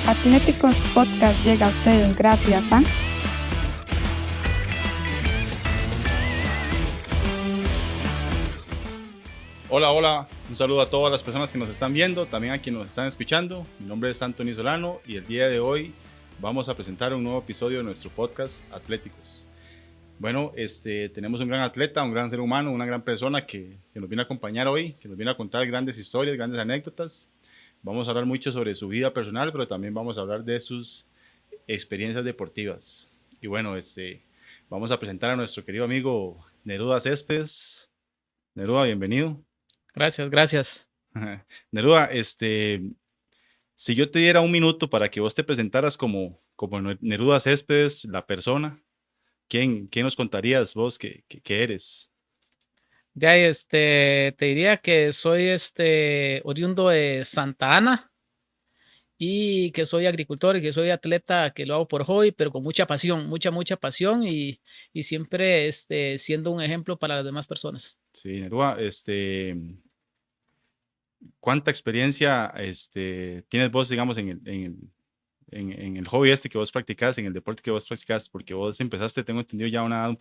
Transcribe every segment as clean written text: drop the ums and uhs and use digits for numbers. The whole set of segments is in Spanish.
Atléticos Podcast llega a ustedes gracias a... Hola, hola, un saludo a todas las personas que nos están viendo, también a quienes nos están escuchando. Mi nombre es Anthony Solano y el día de hoy vamos a presentar un nuevo episodio de nuestro podcast Atléticos. Bueno, tenemos un gran atleta, un gran ser humano, una gran persona que nos viene a acompañar hoy, que nos viene a contar grandes historias, grandes anécdotas. Vamos a hablar mucho sobre su vida personal, pero también vamos a hablar de sus experiencias deportivas. Y bueno, vamos a presentar a nuestro querido amigo Neruda Céspedes. Neruda, bienvenido. Gracias. Neruda, si yo te diera un minuto para que vos te presentaras como Neruda Céspedes, la persona, ¿quién nos contarías vos que eres? De ahí, te diría que soy oriundo de Santa Ana y que soy agricultor y que soy atleta, que lo hago por hobby, pero con mucha pasión, mucha pasión y siempre siendo un ejemplo para las demás personas. Sí, Neruda, ¿cuánta experiencia tienes vos, digamos, en el hobby que vos practicás, en el deporte que vos practicás? Porque vos empezaste, tengo entendido, ya a una edad un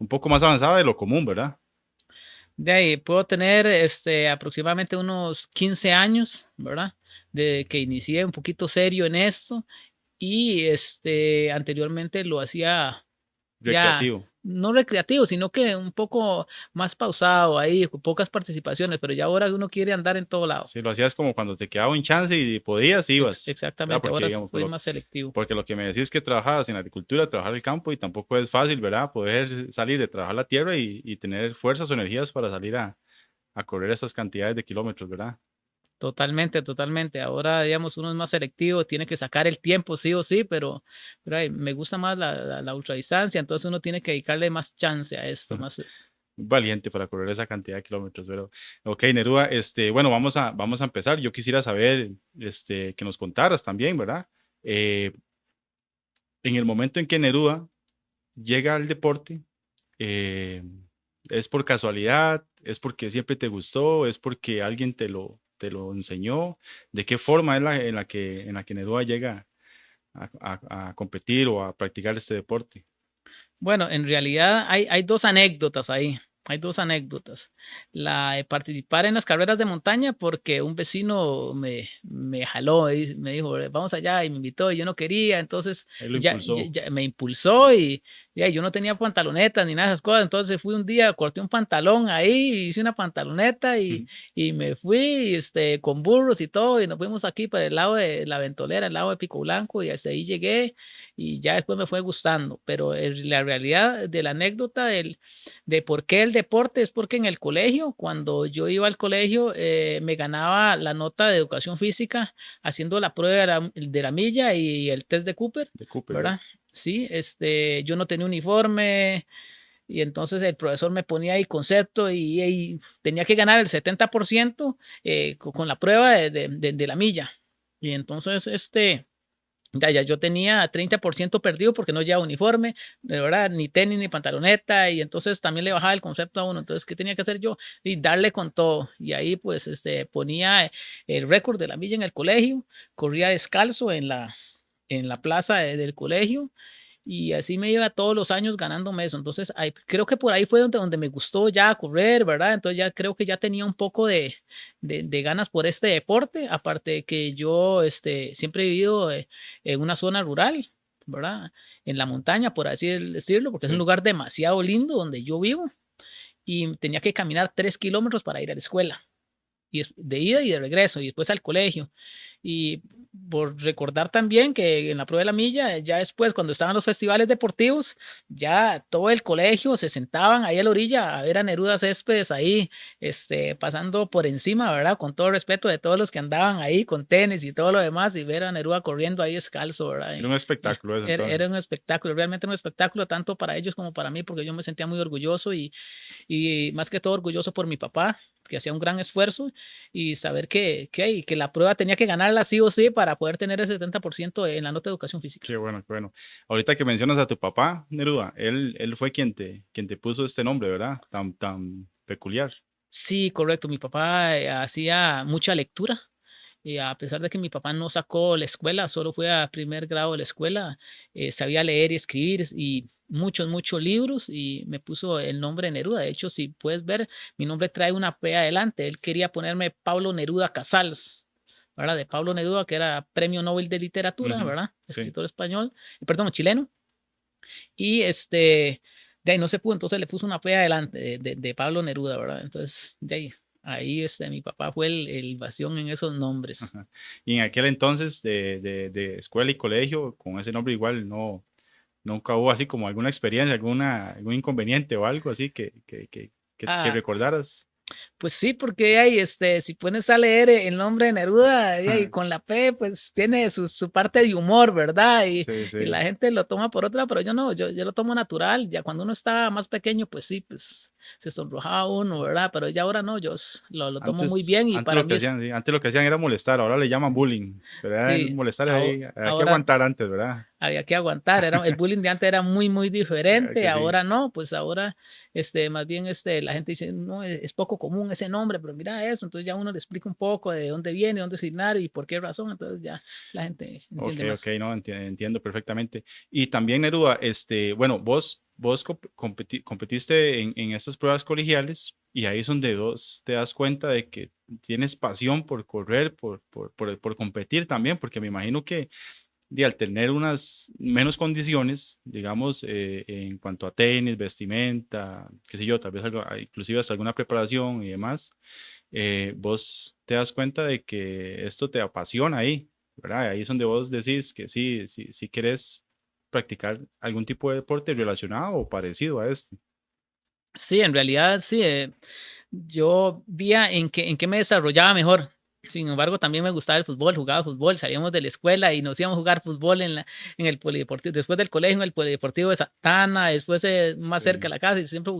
poco más avanzada de lo común, ¿verdad? De ahí puedo tener aproximadamente unos 15 años, ¿verdad? De que inicié un poquito serio en esto y anteriormente lo hacía ya Recreativo. no recreativo, sino que un poco más pausado ahí, con pocas participaciones, pero ya ahora uno quiere andar en todo lado. Sí, lo hacías como cuando te quedaba un chance y podías, ibas, ¿verdad? Exactamente, Porque, ahora digamos, soy más selectivo. porque lo que me decís es que trabajabas en agricultura, trabajar el campo y tampoco es fácil, ¿verdad? Poder salir de trabajar la tierra y tener fuerzas o energías para salir a correr esas cantidades de kilómetros, ¿verdad? Totalmente. Ahora, digamos, uno es más selectivo, tiene que sacar el tiempo sí o sí, pero ay, me gusta más la ultradistancia, entonces uno tiene que dedicarle más chance a esto, más. Muy valiente para correr esa cantidad de kilómetros, pero ok, Neruda, bueno, vamos a empezar. Yo quisiera saber, que nos contaras también, ¿verdad? En el momento en que Neruda llega al deporte, eh, ¿es por casualidad? ¿Es porque siempre te gustó? ¿Es porque alguien te lo enseñó? ¿De qué forma es en la que Neruda llega a competir o a practicar este deporte? Bueno, en realidad hay dos anécdotas ahí. Hay dos anécdotas. La de participar en las carreras de montaña porque un vecino me jaló y me dijo, vamos allá y me invitó y yo no quería, entonces Él lo impulsó. ya me impulsó y ahí yo no tenía pantalonetas ni nada de esas cosas, entonces fui un día, corté un pantalón ahí, hice una pantaloneta y me fui con burros y todo y nos fuimos aquí para el lado de la Ventolera, el lado de Pico Blanco y hasta ahí llegué y ya después me fue gustando, pero la realidad de la anécdota de por qué el deporte es porque en el colegio, cuando yo iba al colegio, me ganaba la nota de educación física haciendo la prueba de la milla y el test de Cooper, De Cooper, ¿verdad? ¿ves? Sí, yo no tenía uniforme y entonces el profesor me ponía ahí concepto y tenía que ganar el 70% con la prueba de la milla. Y entonces, ya yo tenía 30% perdido porque no llevaba uniforme, de verdad, ni tenis ni pantaloneta, y entonces también le bajaba el concepto a uno. Entonces, ¿qué tenía que hacer yo? Y darle con todo. Y ahí, pues, ponía el récord de la milla en el colegio, corría descalzo en la plaza del colegio y así me iba todos los años ganándome eso. Entonces, creo que por ahí fue donde me gustó ya correr, ¿verdad? Entonces ya creo que ya tenía un poco de ganas por este deporte, aparte de que yo siempre he vivido en una zona rural, ¿verdad? En la montaña, por así decirlo, porque es un Sí. lugar demasiado lindo donde yo vivo y tenía que caminar 3 kilómetros para ir a la escuela y de ida y de regreso y después al colegio. Y por recordar también que en la prueba de la milla, ya después cuando estaban los festivales deportivos, ya todo el colegio se sentaban ahí a la orilla a ver a Neruda Céspedes ahí, pasando por encima, ¿verdad? Con todo respeto de todos los que andaban ahí con tenis y todo lo demás y ver a Neruda corriendo ahí descalzo, ¿verdad? Era un espectáculo eso Era un entonces. espectáculo, realmente un espectáculo tanto para ellos como para mí, porque yo me sentía muy orgulloso y más que todo orgulloso por mi papá, que hacía un gran esfuerzo y saber que la prueba tenía que ganarla sí o sí para poder tener el 70% en la nota de educación física. Qué bueno, qué bueno. Ahorita que mencionas a tu papá, Neruda, él fue quien te puso este nombre, ¿verdad? Tan peculiar. Sí, correcto. Mi papá hacía mucha lectura. Y a pesar de que mi papá no sacó la escuela, solo fue a primer grado de la escuela, sabía leer y escribir y muchos libros y me puso el nombre Neruda. De hecho, si puedes ver, mi nombre trae una P adelante. Él quería ponerme Pablo Neruda Casals, ¿verdad? De Pablo Neruda, que era Premio Nobel de Literatura, Ujú, ¿verdad? sí. Escritor español, perdón, chileno. Y de ahí no se pudo, entonces le puso una P adelante de Pablo Neruda, ¿verdad? Entonces, ahí mi papá fue el bastión en esos nombres. Ajá. Y en aquel entonces de escuela y colegio, con ese nombre igual nunca hubo así como alguna experiencia, algún inconveniente o algo así que Ah, recordaras. pues sí, porque ahí, si pones a leer el nombre de Neruda, ahí, con la P, pues tiene su parte de humor, ¿verdad? Sí, Y sí. la gente lo toma por otra, pero yo no, yo lo tomo natural. Ya cuando uno está más pequeño, pues sí, pues se sonrojaba uno, ¿verdad? Pero ya ahora no, lo tomo muy Antes, bien y antes para lo que mí es, hacían, sí, antes lo que hacían era molestar, ahora le llaman sí, bullying, pero era el sí, molestar ahí, hay que ahora aguantar antes, ¿verdad? había que aguantar, el bullying de antes era muy diferente, Que sí. ahora no, pues ahora, más bien, la gente dice, no, es poco común ese nombre, pero mira eso, entonces ya uno le explica un poco de dónde viene, dónde se originario y por qué razón, entonces ya la gente Ok, entiende ok, más. no, entiendo perfectamente. Y también, Neruda, bueno, vos competiste en estas pruebas colegiales y ahí es donde vos te das cuenta de que tienes pasión por correr, por competir también, porque me imagino que al tener unas menos condiciones, digamos, en cuanto a tenis, vestimenta, qué sé yo, tal vez inclusive hasta alguna preparación y demás, vos te das cuenta de que esto te apasiona ahí, ¿verdad? Ahí es donde vos decís que sí querés practicar algún tipo de deporte relacionado o parecido a este. Sí, en realidad sí, yo veía en qué me desarrollaba mejor. Sin embargo, también me gustaba el fútbol, jugaba fútbol, salíamos de la escuela y nos íbamos a jugar fútbol en el polideportivo, después del colegio en el polideportivo de Santana, después más cerca de Sí, la casa y siempre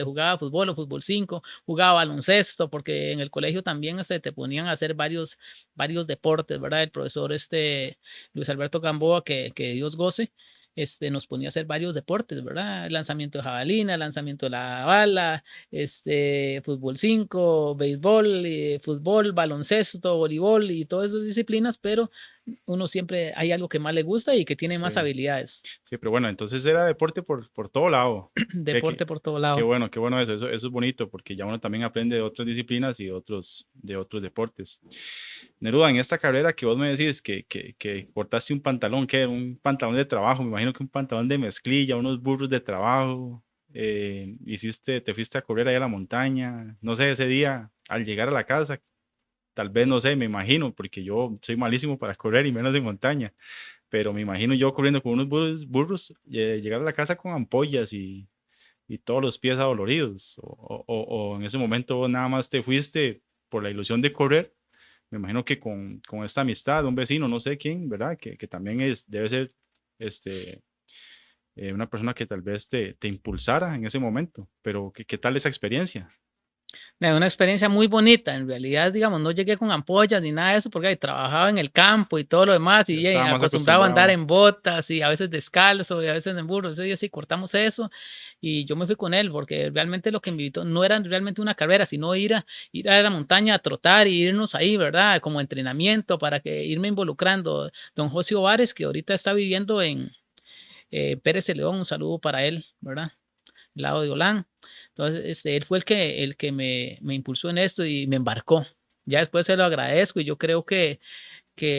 jugaba fútbol o fútbol 5, jugaba baloncesto, porque en el colegio también te ponían a hacer varios deportes, ¿verdad? El profesor Luis Alberto Gamboa, que Dios goce, nos ponía a hacer varios deportes, ¿verdad? Lanzamiento de jabalina, lanzamiento de la bala, fútbol 5, béisbol, fútbol, baloncesto, voleibol y todas esas disciplinas, pero uno siempre hay algo que más le gusta y que tiene más sí, habilidades. sí, pero bueno, entonces era deporte por todo lado. Qué, Deporte qué, por todo lado. qué bueno eso es bonito porque ya uno también aprende de otras disciplinas y de otros deportes. Neruda, en esta carrera que vos me decís que cortaste un pantalón, que era un pantalón de trabajo, me imagino que un pantalón de mezclilla, unos burros de trabajo, te fuiste a correr ahí a la montaña, no sé, ese día al llegar a la casa, tal vez, no sé, me imagino, porque yo soy malísimo para correr y menos en montaña, pero me imagino yo corriendo con unos burros, llegar a la casa con ampollas y todos los pies adoloridos, o en ese momento vos nada más te fuiste por la ilusión de correr. Me imagino que con esta amistad, un vecino, no sé quién, ¿verdad? Que también debe ser este, una persona que tal vez te impulsara en ese momento, pero ¿qué tal esa experiencia? Una experiencia muy bonita. En realidad, digamos, no llegué con ampollas ni nada de eso porque trabajaba en el campo y todo lo demás Ya y estaba más acostumbraba a andar acostumbrado. en botas y a veces descalzo y a veces en burro. Entonces, yo sí cortamos eso y yo me fui con él porque realmente lo que me invitó no era realmente una carrera, sino ir a la montaña a trotar y irnos ahí, ¿verdad? Como entrenamiento para que irme involucrando. Don José Ovares, que ahorita está viviendo en Pérez de León, un saludo para él, ¿verdad? Lado de Holán. Entonces, él fue el que me impulsó en esto y me embarcó. Ya después se lo agradezco y yo creo que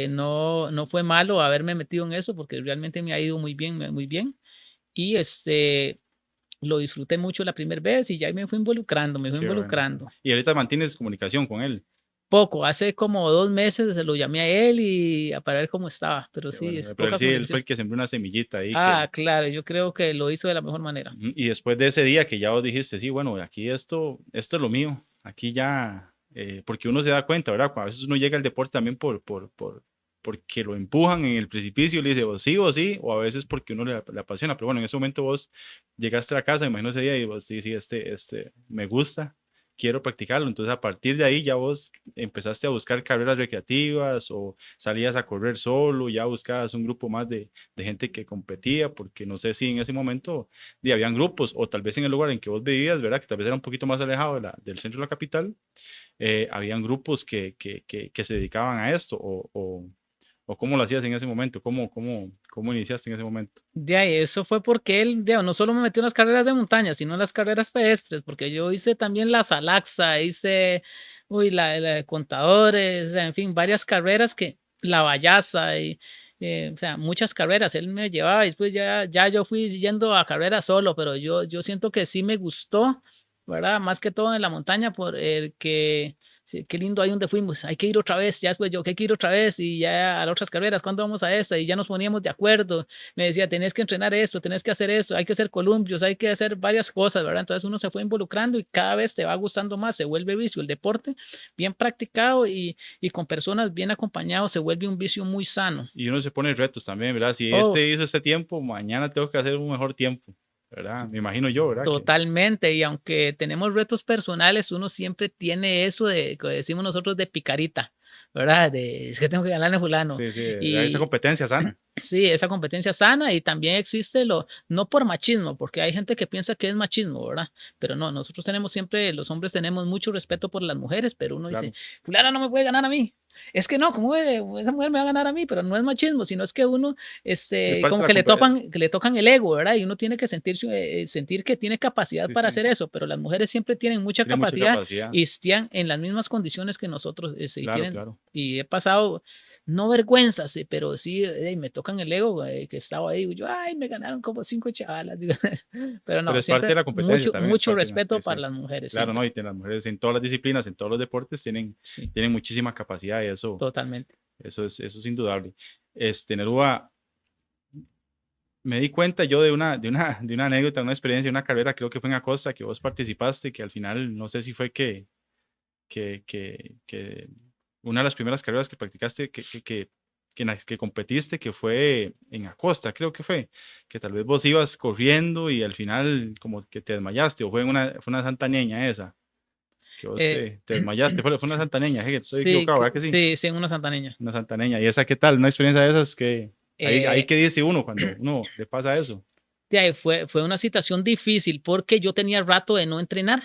no fue malo haberme metido en eso porque realmente me ha ido muy bien, muy bien. Y lo disfruté mucho la primera vez y ya me fui involucrando, me fui Qué bueno. involucrando. Y ahorita mantienes comunicación con él. Poco, hace como 2 meses se lo llamé a él y para ver cómo estaba, pero Qué sí, bueno. es Pero él poca sí, él fue comunicación. el que sembró una semillita ahí Ah, claro, yo creo que lo hizo de la mejor manera. Ujú. Y después de ese día que ya vos dijiste, sí, bueno, aquí esto es lo mío, aquí ya, porque uno se da cuenta, ¿verdad? A veces uno llega al deporte también porque lo empujan en el precipicio y le dice o sí, o a veces porque uno le apasiona, pero bueno, en ese momento vos llegaste a la casa, me imagino ese día y vos sí, me gusta quiero practicarlo. Entonces, a partir de ahí ya vos empezaste a buscar carreras recreativas o salías a correr solo, ya buscabas un grupo más de gente que competía, porque no sé si en ese momento habían grupos o tal vez en el lugar en que vos vivías, ¿verdad? Que tal vez era un poquito más alejado del centro de la capital, habían grupos que se dedicaban a esto o cómo lo hacías en ese momento, cómo iniciaste en ese momento. De ahí, eso fue porque él, no solo me metió en las carreras de montaña, sino en las carreras pedestres, porque yo hice también la Salaxa, hice, la de contadores, en fin, varias carreras que, la Vallaza, y, o sea, muchas carreras, él me llevaba y después ya yo fui yendo a carreras solo, pero yo siento que sí me gustó, ¿verdad? Más que todo en la montaña, por el que sí, qué lindo ahí donde fuimos, hay que ir otra vez, ya después yo, que hay que ir otra vez y ya a las otras carreras, ¿cuándo vamos a esta? Y ya nos poníamos de acuerdo, me decía, tenés que entrenar esto, tenés que hacer esto, hay que hacer columpios, hay que hacer varias cosas, ¿verdad? Entonces uno se fue involucrando y cada vez te va gustando más, se vuelve vicio el deporte, bien practicado y con personas bien acompañados, se vuelve un vicio muy sano. Y uno se pone retos también, ¿verdad? Si Oh, este hizo este tiempo, mañana tengo que hacer un mejor tiempo, ¿verdad? Me imagino yo, ¿verdad? totalmente, y aunque tenemos retos personales, uno siempre tiene eso de, que decimos nosotros, de picarita, ¿verdad? De, es que tengo que ganarle a fulano. Sí, sí, esa Y competencia sana. sí, esa competencia sana y también existe no por machismo, porque hay gente que piensa que es machismo, ¿verdad? Pero no, nosotros tenemos siempre, los hombres tenemos mucho respeto por las mujeres, pero uno dice, Claro. fulana no me puede ganar a mí. Es que no, ¿cómo esa mujer me va a ganar a mí? Pero no es machismo, sino es que uno, Es parte como de la que le tocan el ego, ¿verdad? Y uno tiene que sentir que tiene capacidad Sí, para sí. hacer eso, pero las mujeres siempre tienen mucha Tiene mucha capacidad capacidad. y están en las mismas condiciones que nosotros, y Claro, tienen, claro. y he pasado no vergüenza, sí, pero sí, me tocan el ego, que estaba ahí, yo, ay, me ganaron como 5 chavalas, digo, pero Pero no, es parte de siempre la competencia mucho, también, es mucho parte de respeto sí, para sí. las mujeres, Claro, ¿no? siempre, Y las mujeres en todas las disciplinas, en todos los deportes, sí, tienen muchísima capacidad y totalmente. eso es indudable. Neruda, me di cuenta yo de una anécdota, una experiencia, una carrera, creo que fue en Acosta, que vos participaste, que al final, no sé si fue que una de las primeras carreras que practicaste, que competiste, que fue en Acosta, creo que que tal vez vos ibas corriendo y al final como que te desmayaste, o fue una santaneña esa, que vos Eh, te desmayaste, fue una santaneña, estoy sí, equivocado, ¿verdad que sí? sí, sí, en una santaneña. Una santaneña, ¿y esa qué tal? Una experiencia de esas que, ahí Eh, qué dice uno cuando uno le pasa eso. de ahí fue una situación difícil porque yo tenía rato de no entrenar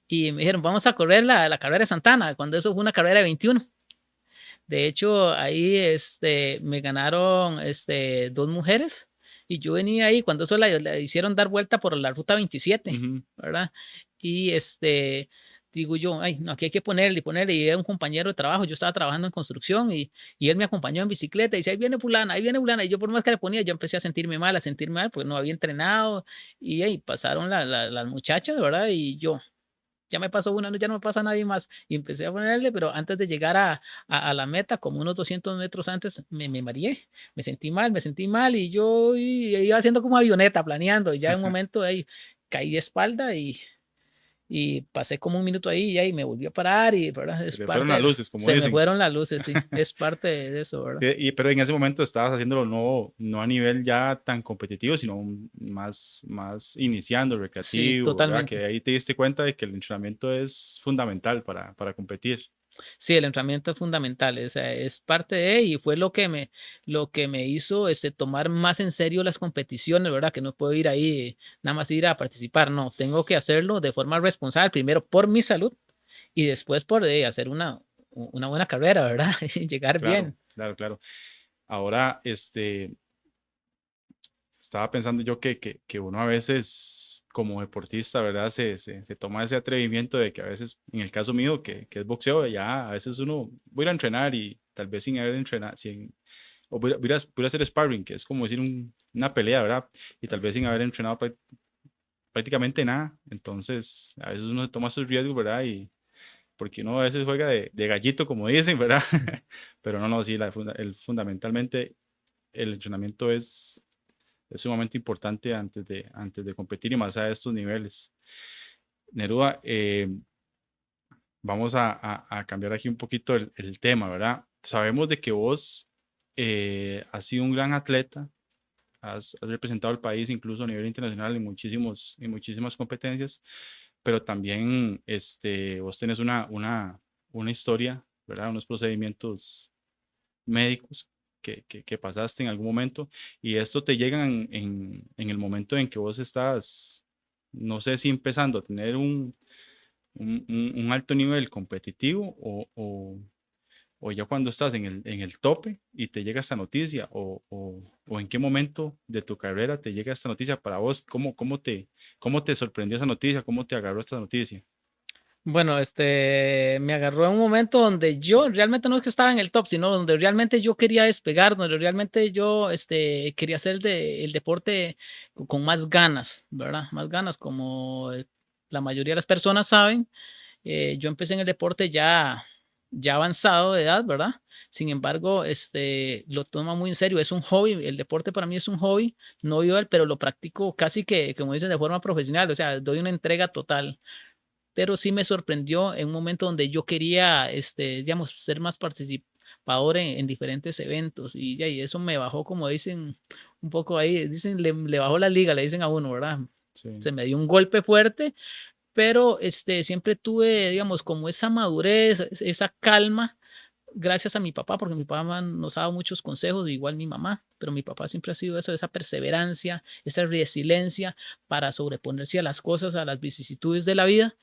y me dijeron, vamos a correr la carrera de Santana, cuando eso fue una carrera de 21. De hecho, ahí me ganaron 2 mujeres y yo venía ahí cuando eso la hicieron dar vuelta por la ruta 27, Ujú. ¿verdad? Y digo yo, ay, no, aquí hay que ponerle, y era un compañero de trabajo, yo estaba trabajando en construcción y él me acompañó en bicicleta y dice, ahí viene fulana, y yo por más que le ponía, yo empecé a sentirme mal porque no había entrenado y ahí pasaron las muchachas, ¿verdad? Y yo, ya me pasó una, ya no me pasa nadie más. Y empecé a ponerle, pero antes de llegar a la meta, como unos 200 metros antes, me mareé, me sentí mal y yo iba haciendo como avioneta, planeando. Y ya en un momento ahí caí de espalda y pasé como un minuto ahí y ahí me volví a parar y ¿verdad? Se Es le fueron parte las luces, como se me dicen. fueron las luces, sí, es parte de eso, ¿verdad? Sí, pero en ese momento estabas haciéndolo no a nivel ya tan competitivo, sino más iniciando, Sí, recreativo, ¿verdad? totalmente. Que ahí te diste cuenta de que el entrenamiento es fundamental para competir. Sí, el entrenamiento es fundamental, o sea, es parte de, y fue lo que me hizo tomar más en serio las competiciones, ¿verdad? Que no puedo ir ahí, nada más ir a participar, no, tengo que hacerlo de forma responsable, primero por mi salud y después por hacer una buena carrera, ¿verdad? Y llegar Claro, bien. claro, claro. Ahora, estaba pensando yo que uno a veces como deportista, ¿verdad? Se toma ese atrevimiento de que a veces, en el caso mío, que es boxeo, ya a veces uno voy a ir a entrenar y tal vez sin haber entrenado, o voy a hacer sparring, que es como decir una pelea, ¿verdad? Y tal vez sin haber entrenado prácticamente nada. Entonces, a veces uno se toma esos riesgos, ¿verdad? Y porque uno a veces juega de gallito, como dicen, ¿verdad? Pero no, sí, fundamentalmente el entrenamiento es sumamente importante antes de competir y más a estos niveles. Neruda, vamos a cambiar aquí un poquito el tema, ¿verdad? Sabemos de que vos has sido un gran atleta, has representado al país incluso a nivel internacional en muchísimas competencias, pero también vos tenés una historia, ¿verdad? Unos procedimientos médicos que pasaste en algún momento y esto te llega en el momento en que vos estás, no sé si empezando a tener un alto nivel competitivo o ya cuando estás en el tope y te llega esta noticia o en qué momento de tu carrera te llega esta noticia para vos, cómo te sorprendió esa noticia, cómo te agarró esta noticia. Bueno, me agarró en un momento donde yo realmente no es que estaba en el top, sino donde realmente yo quería despegar, donde realmente yo quería hacer el deporte con más ganas, ¿verdad? Más ganas, como la mayoría de las personas saben. Yo empecé en el deporte ya avanzado de edad, ¿verdad? Sin embargo, lo toma muy en serio, es un hobby, el deporte para mí es un hobby, no vivo él, pero lo practico casi que, como dicen, de forma profesional, o sea, doy una entrega total, pero sí me sorprendió en un momento donde yo quería, digamos, ser más participador en diferentes eventos y eso me bajó, como dicen, un poco ahí, dicen, le bajó la liga, le dicen a uno, ¿verdad? Sí, Se me dio un golpe fuerte, pero siempre tuve, digamos, como esa madurez, esa calma, gracias a mi papá, porque mi papá nos ha dado muchos consejos, igual mi mamá, pero mi papá siempre ha sido eso, esa perseverancia, esa resiliencia para sobreponerse a las cosas, a las vicisitudes de la vida.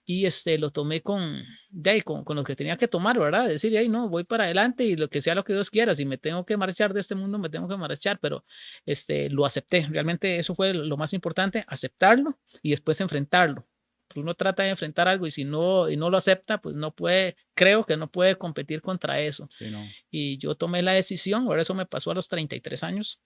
Y lo tomé con lo que tenía que tomar, ¿verdad? Decir, ay, no, voy para adelante y lo que sea lo que Dios quiera, si me tengo que marchar de este mundo, me tengo que marchar, pero lo acepté. Realmente eso fue lo más importante, aceptarlo y después enfrentarlo. Uno trata de enfrentar algo y no lo acepta, pues no puede, creo que no puede competir contra eso. sí, no. Y yo tomé la decisión, ahora eso me pasó a los 33 años,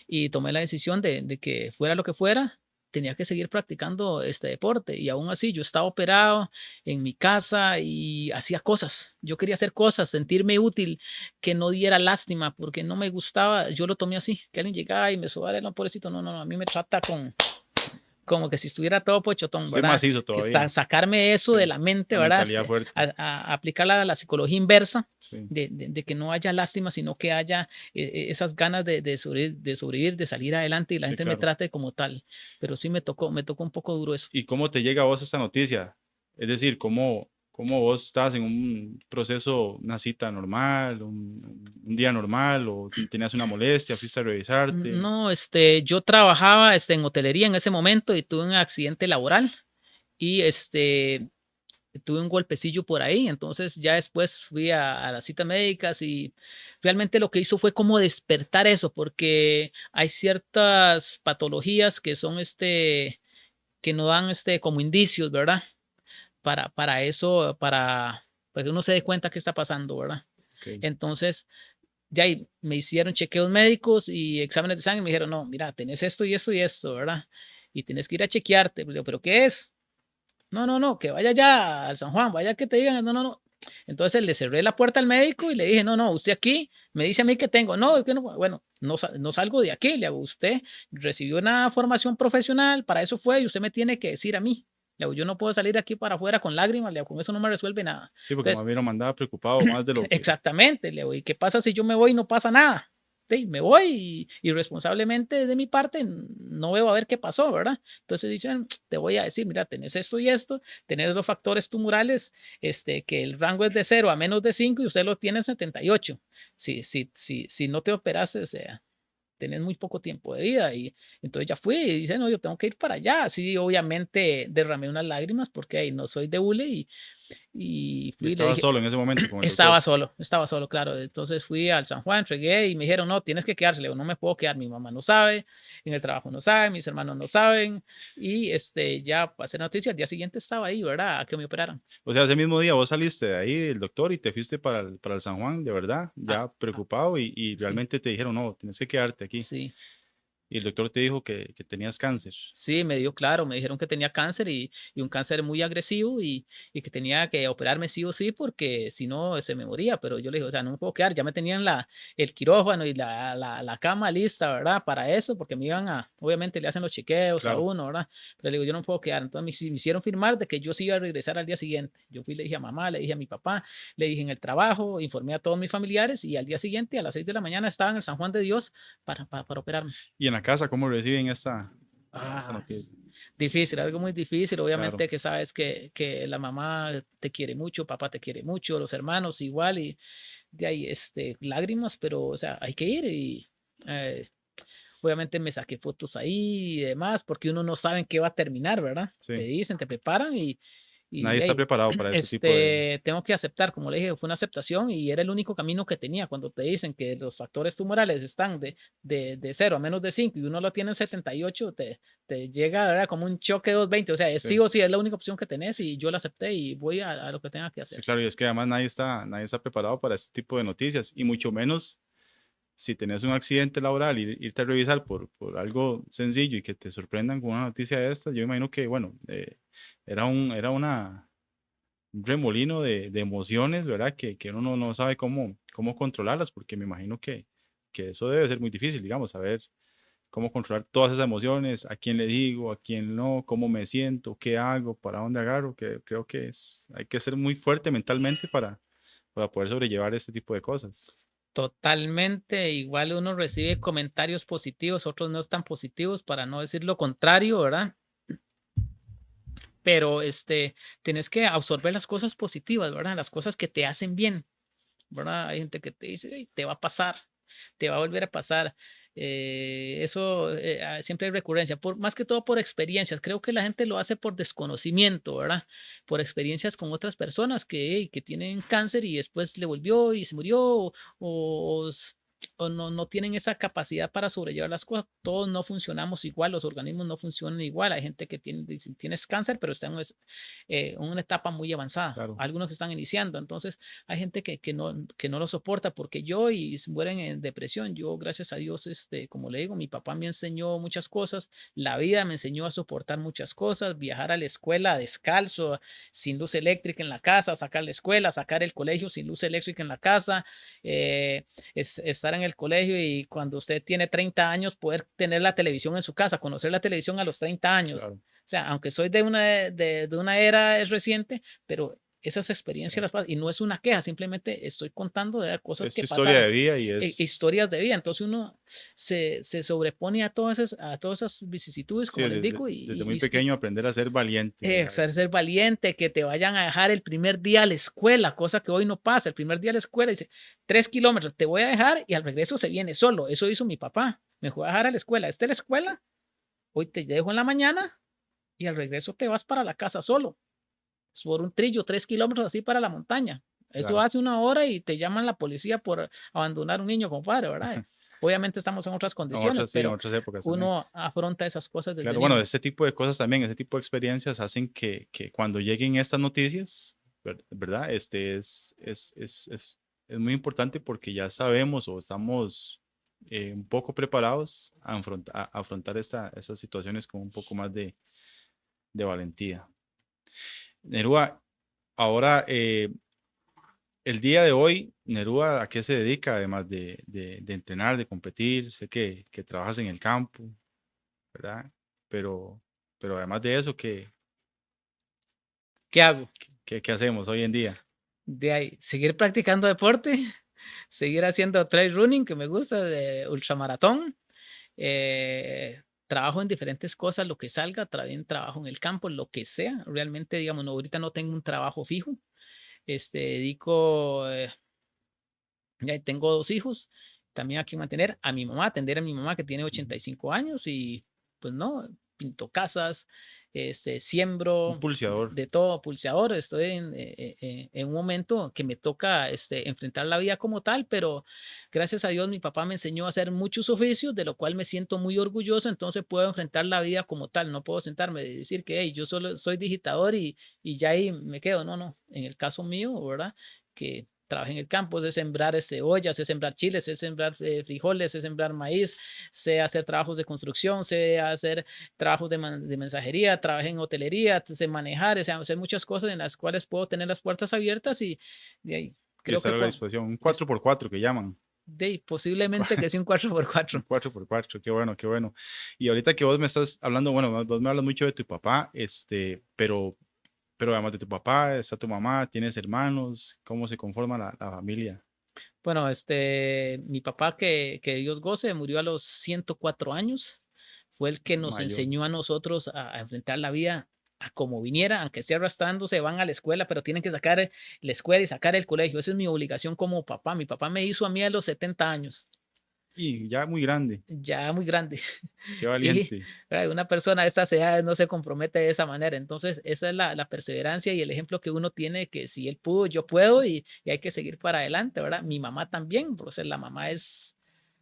y tomé la decisión de que fuera lo que fuera, tenía que seguir practicando este deporte. Y aún así, yo estaba operado en mi casa y hacía cosas. Yo quería hacer cosas, sentirme útil, que no diera lástima, porque no me gustaba. Yo lo tomé así, que alguien llegara y me sobara, no, pobrecito, no, no, no, a mí me trata como que si estuviera todo pochotón, Usted ¿verdad? macizo Que todavía. sacarme eso de Sí, la mente, la ¿verdad? mentalidad fuerte. Aplicar la psicología inversa Sí, de que no haya lástima, sino que haya esas ganas de sobrevivir, de salir adelante y la sí, gente me claro. trate como tal. Pero sí me tocó un poco duro eso. ¿Y cómo te llega a vos esta noticia? Es decir, ¿cómo vos estás en un proceso, una cita normal, un día normal, o tenías una molestia, fuiste a revisarte? No, yo trabajaba en hotelería en ese momento y tuve un accidente laboral y tuve un golpecillo por ahí, entonces ya después fui a las citas médicas y realmente lo que hizo fue como despertar eso, porque hay ciertas patologías que son que no dan como indicios, ¿verdad? Para eso, para que uno se dé cuenta qué está pasando, ¿verdad? Ok. Entonces, de ahí me hicieron chequeos médicos y exámenes de sangre y me dijeron, no, mira, tenés esto y esto y esto, ¿verdad? Y tienes que ir a chequearte. Le digo, ¿pero qué es? No, no, no, que vaya ya al San Juan, vaya que te digan, no, no, no. Entonces le cerré la puerta al médico y le dije, no, no, usted aquí me dice a mí que tengo, no, es que no, bueno, no, no salgo de aquí, le hago, usted recibió una formación profesional, para eso fue y usted me tiene que decir a mí. Le hago, yo no puedo salir de aquí para afuera con lágrimas, le hago, con eso no me resuelve nada. Sí, porque más Entonces, bien lo mandaba preocupado más de lo que... exactamente, le digo, ¿y qué pasa si yo me voy y no pasa nada? Sí, me voy y responsablemente de mi parte no veo a ver qué pasó, ¿verdad? Entonces dicen, te voy a decir, mira, tenés esto y esto, tenés los factores tumorales, que el rango es de 0 a menos de 5 y usted lo tiene en 78. Si no te operas, o sea, tenés muy poco tiempo de vida y entonces ya fui y dice, no, yo tengo que ir para allá. Sí, obviamente derramé unas lágrimas porque ahí no soy de hule y Y fui y le estaba dije, solo en ese momento con el doctor. estaba solo, claro. Entonces fui al San Juan, entregué y me dijeron, no, tienes que quedarse. Le digo, no me puedo quedar, mi mamá no sabe, en el trabajo no sabe, mis hermanos no saben. Y ya pasé la noticia, al día siguiente estaba ahí, ¿verdad? A que me operaran. O sea, ese mismo día vos saliste de ahí del doctor y te fuiste para el San Juan, de verdad, Ah, ya ah, preocupado y sí, realmente te dijeron, no, tienes que quedarte aquí. sí. Y el doctor te dijo que tenías cáncer. Sí, me dio claro, me dijeron que tenía cáncer y un cáncer muy agresivo y que tenía que operarme sí o sí porque si no se me moría, pero yo le dije, o sea, no me puedo quedar, ya me tenían el quirófano y la cama lista, ¿verdad? Para eso, porque me iban obviamente le hacen los chequeos a Claro. uno, ¿verdad? Pero le digo, yo no me puedo quedar, entonces me hicieron firmar de que yo sí iba a regresar al día siguiente. Yo fui, le dije a mamá, le dije a mi papá, le dije en el trabajo, informé a todos mis familiares y al día siguiente a las 6 de la mañana estaba en el San Juan de Dios para operarme. Y en la casa, ¿cómo reciben esta Ah, noticia? difícil, algo muy difícil. Obviamente Claro. que sabes que la mamá te quiere mucho, papá te quiere mucho, los hermanos igual, y de ahí lágrimas, pero o sea, hay que ir y eh, obviamente me saqué fotos ahí y demás, porque uno no sabe en qué va a terminar, ¿verdad? Te Sí. dicen, te preparan Nadie y está hey, preparado para ese tipo de... tengo que aceptar, como le dije, fue una aceptación y era el único camino que tenía. Cuando te dicen que los factores tumorales están de 0 a menos de 5 y uno lo tiene en 78, te llega, ¿verdad? Como un choque 220. O sea, es sí Sí. o sí, es la única opción que tenés y yo la acepté y voy a lo que tenga que Sí, hacer. claro, y es que además nadie está preparado para este tipo de noticias, y mucho menos si tenés un accidente laboral y irte a revisar por algo sencillo y que te sorprendan con una noticia de estas. Yo imagino que, bueno, era un remolino de emociones, ¿verdad? Que uno no sabe cómo controlarlas, porque me imagino que eso debe ser muy difícil, digamos, saber cómo controlar todas esas emociones, a quién le digo, a quién no, cómo me siento, qué hago, para dónde agarro, que creo que hay que ser muy fuerte mentalmente para poder sobrellevar este tipo de cosas. Totalmente, igual uno recibe comentarios positivos, otros no tan positivos, para no decir lo contrario, ¿verdad? Pero tienes que absorber las cosas positivas, ¿verdad? Las cosas que te hacen bien, ¿verdad? Hay gente que te dice: "Ey, te va a pasar, te va a volver a pasar". Eso siempre hay recurrencia, más que todo por experiencias. Creo que la gente lo hace por desconocimiento, ¿verdad? Por experiencias con otras personas que tienen cáncer y después le volvió y se murió, o, o no tienen esa capacidad para sobrellevar las cosas. Todos no funcionamos igual, los organismos no funcionan igual. Hay gente que dicen, tienes cáncer, pero está en una etapa muy avanzada. Claro. Algunos que están iniciando. Entonces, hay gente que no lo soporta, porque yo y se mueren en depresión. Yo, gracias a Dios, como le digo, mi papá me enseñó muchas cosas, la vida me enseñó a soportar muchas cosas, viajar a la escuela descalzo, sin luz eléctrica en la casa, sacar la escuela, sacar el colegio sin luz eléctrica en la casa, eh, estar en el colegio y cuando usted tiene 30 años poder tener la televisión en su casa, conocer la televisión a los 30 años. Claro. O sea, aunque soy de una era reciente, pero esas experiencias Sí. las paso y no es una queja, simplemente estoy contando de cosas Es tu que historia de pasaron, vida y es, historias de vida. Entonces uno se sobrepone a todas esas vicisitudes, sí, como les desde, digo, desde muy pequeño aprender a ser valiente, ¿verdad? ser valiente, que te vayan a dejar el primer día a la escuela, cosa que hoy no pasa. El primer día a la escuela dice 3 kilómetros, te voy a dejar y al regreso se viene solo. Eso hizo mi papá. Me fue a dejar a la escuela. Esta es la escuela, hoy te dejo en la mañana y al regreso te vas para la casa solo. Por un trillo, 3 kilómetros así para la montaña. Eso Claro. hace una hora y te llaman la policía por abandonar un niño, compadre, ¿verdad? Obviamente estamos en otras En condiciones, otras, sí, en pero otras épocas también. uno afronta esas cosas desde Claro, bueno, niño. este tipo de cosas también, ese tipo de experiencias hacen que cuando lleguen estas noticias, ¿verdad? Es muy importante porque ya sabemos o estamos un poco preparados a afrontar estas situaciones con un poco más de valentía. Nerúa, ahora, el día de hoy, Nerúa, ¿a qué se dedica además de entrenar, de competir? Sé que trabajas en el campo, ¿verdad? Pero, pero además de eso, ¿Qué hago? qué hacemos hoy en día? De ahí, seguir practicando deporte, seguir haciendo trail running, que me gusta, de ultramaratón. Trabajo en diferentes cosas, lo que salga, también trabajo en el campo, lo que sea. Realmente, digamos, no, ahorita no tengo un trabajo fijo. Dedico, ya tengo 2 hijos, también hay que mantener a mi mamá, atender a mi mamá que tiene Ujú. 85 años y pues no, pinto casas, Un siembro, pulseador, de todo, pulseador. Estoy en un momento que me toca enfrentar la vida como tal, pero gracias a Dios mi papá me enseñó a hacer muchos oficios, de lo cual me siento muy orgulloso, entonces puedo enfrentar la vida como tal. No puedo sentarme y decir que hey, yo solo soy digitador y ya ahí me quedo. No, no, en el caso mío, ¿verdad? Que trabajé en el campo, sé sembrar cebollas, sé sembrar chiles, sé sembrar frijoles, sé sembrar maíz, sé hacer trabajos de construcción, sé hacer trabajos de mensajería, trabajé en hotelería, sé manejar, sé hacer muchas cosas en las cuales puedo tener las puertas abiertas y de ahí y creo estar que a la disposición. Un es, 4x4 que llaman. posiblemente que sea un 4x4. Un 4x4, qué bueno, qué bueno. Y ahorita que vos me estás hablando, bueno, vos me hablas mucho de tu papá, pero además de tu papá, está tu mamá, tienes hermanos, ¿cómo se conforma la familia? Bueno, mi papá, que Dios goce, murió a los 104 años. fue el que nos Mayor. enseñó a nosotros a enfrentar la vida a como viniera, aunque esté arrastrándose, van a la escuela, pero tienen que sacar la escuela y sacar el colegio. Esa es mi obligación como papá. Mi papá me hizo a mí a los 70 años, Y ya muy grande, ya muy grande. qué Y valiente. ¿verdad? Una persona de estas edades no se compromete de esa manera. Entonces, esa es la perseverancia y el ejemplo que uno tiene que si él pudo, yo puedo y hay que seguir para adelante, ¿verdad? Mi mamá también, por ser la mamá es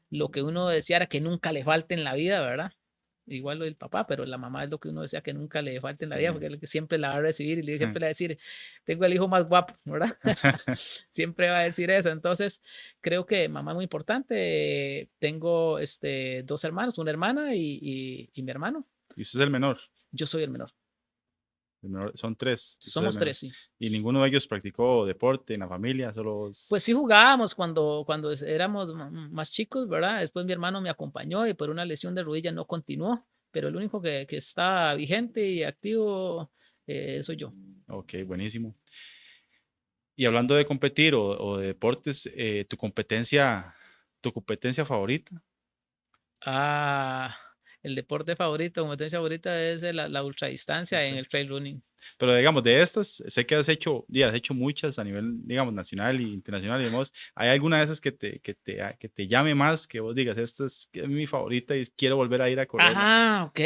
lo que uno deseara que nunca le falte en la vida, ¿verdad? Igual lo del papá, pero la mamá es lo que uno desea que nunca le falte en la vida, porque Sí. es el que siempre la va a recibir y siempre le va a decir, tengo el hijo más guapo, ¿verdad? Siempre va a decir eso. Entonces, creo que mamá es muy importante. Tengo dos hermanos, una hermana y mi hermano. Y usted es el menor. Yo soy el menor. Son tres. Y usted es el Somos menor. tres, sí. Y ninguno de ellos practicó deporte en la familia, solo Pues sí jugábamos cuando éramos más chicos, ¿verdad? Después mi hermano me acompañó y por una lesión de rodilla no continuó, pero el único que está vigente y activo soy yo. Ok, buenísimo. Y hablando de competir o de deportes, tu competencia favorita. Ah, el deporte favorito, competencia favorita es la ultradistancia en el trail running. Pero digamos, de estas, sé que has hecho muchas a nivel, digamos, nacional e internacional, digamos, ¿hay alguna de esas que te llame más, que vos digas, esta es mi favorita y quiero volver a ir a correrla? Ah, ok.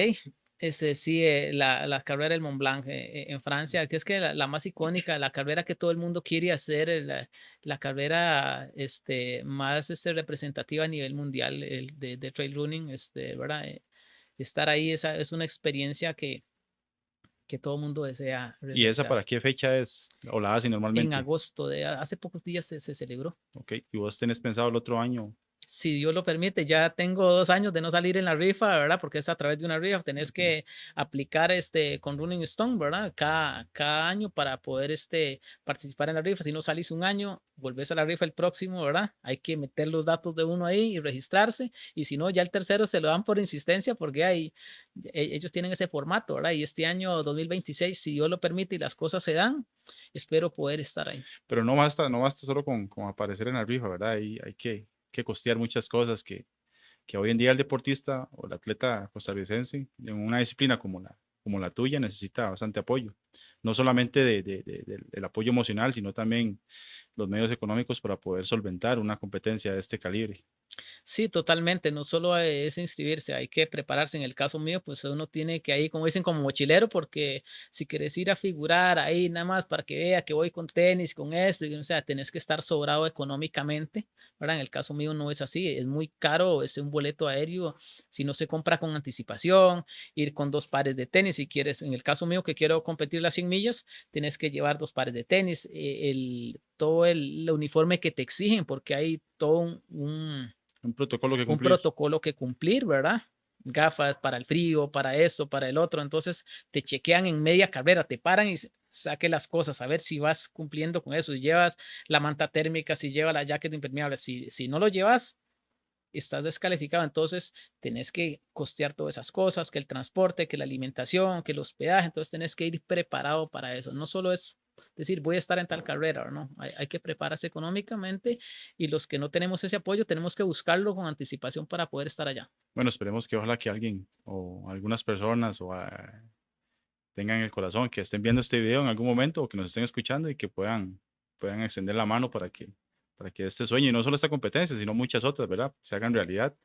Sí, la carrera del Mont Blanc en Francia, que es que la más icónica, la carrera que todo el mundo quiere hacer, la carrera más representativa a nivel mundial de trail running, ¿verdad? Estar ahí es una experiencia que todo el mundo desea ¿Y esa realizar. para qué fecha es? ¿O la hacen En normalmente? agosto, hace pocos días se celebró. Ok, ¿y vos tenés pensado el otro año? Si Dios lo permite, ya tengo 2 años de no salir en la rifa, ¿verdad? Porque es a través de una rifa, tenés Ok. que aplicar con Running Stone, ¿verdad? Cada año para poder participar en la rifa. Si no salís un año, volvés a la rifa el próximo, ¿verdad? Hay que meter los datos de uno ahí y registrarse. Y si no, ya el tercero se lo dan por insistencia porque ellos tienen ese formato, ¿verdad? Y este año 2026, si Dios lo permite y las cosas se dan, espero poder estar ahí. Pero no basta solo con aparecer en la rifa, ¿verdad? Hay que costear muchas cosas que hoy en día el deportista o el atleta costarricense en una disciplina como la tuya necesita bastante apoyo. No solamente del apoyo emocional, sino también los medios económicos para poder solventar una competencia de este calibre. Sí, totalmente. No solo es inscribirse, hay que prepararse. En el caso mío, pues uno tiene que ahí, como dicen, como mochilero, porque si quieres ir a figurar ahí nada más para que vea que voy con tenis, con esto, o sea, tenés que estar sobrado económicamente, ¿verdad? En el caso mío no es así, es muy caro un boleto aéreo si no se compra con anticipación, ir con 2 pares de tenis, si quieres, en el caso mío que quiero competir las 100 millas, tienes que llevar 2 pares de tenis, todo el uniforme que te exigen, porque hay todo Un protocolo que un cumplir. protocolo que cumplir, ¿verdad? Gafas para el frío, para eso, para el otro. Entonces te chequean en media carrera, te paran y saque las cosas, a ver si vas cumpliendo con eso. Si llevas la manta térmica, si llevas la jacket impermeable, si no lo llevas, estás descalificado. Entonces tenés que costear todas esas cosas, que el transporte, que la alimentación, que el hospedaje. Entonces tenés que ir preparado para eso. No solo es decir, voy a estar en tal carrera, ¿no? Hay que prepararse económicamente y los que no tenemos ese apoyo tenemos que buscarlo con anticipación para poder estar allá. Bueno, esperemos que ojalá que alguien o algunas personas tengan el corazón, que estén viendo este video en algún momento o que nos estén escuchando y que puedan extender la mano para que este sueño, y no solo esta competencia, sino muchas otras, ¿verdad? Se hagan realidad,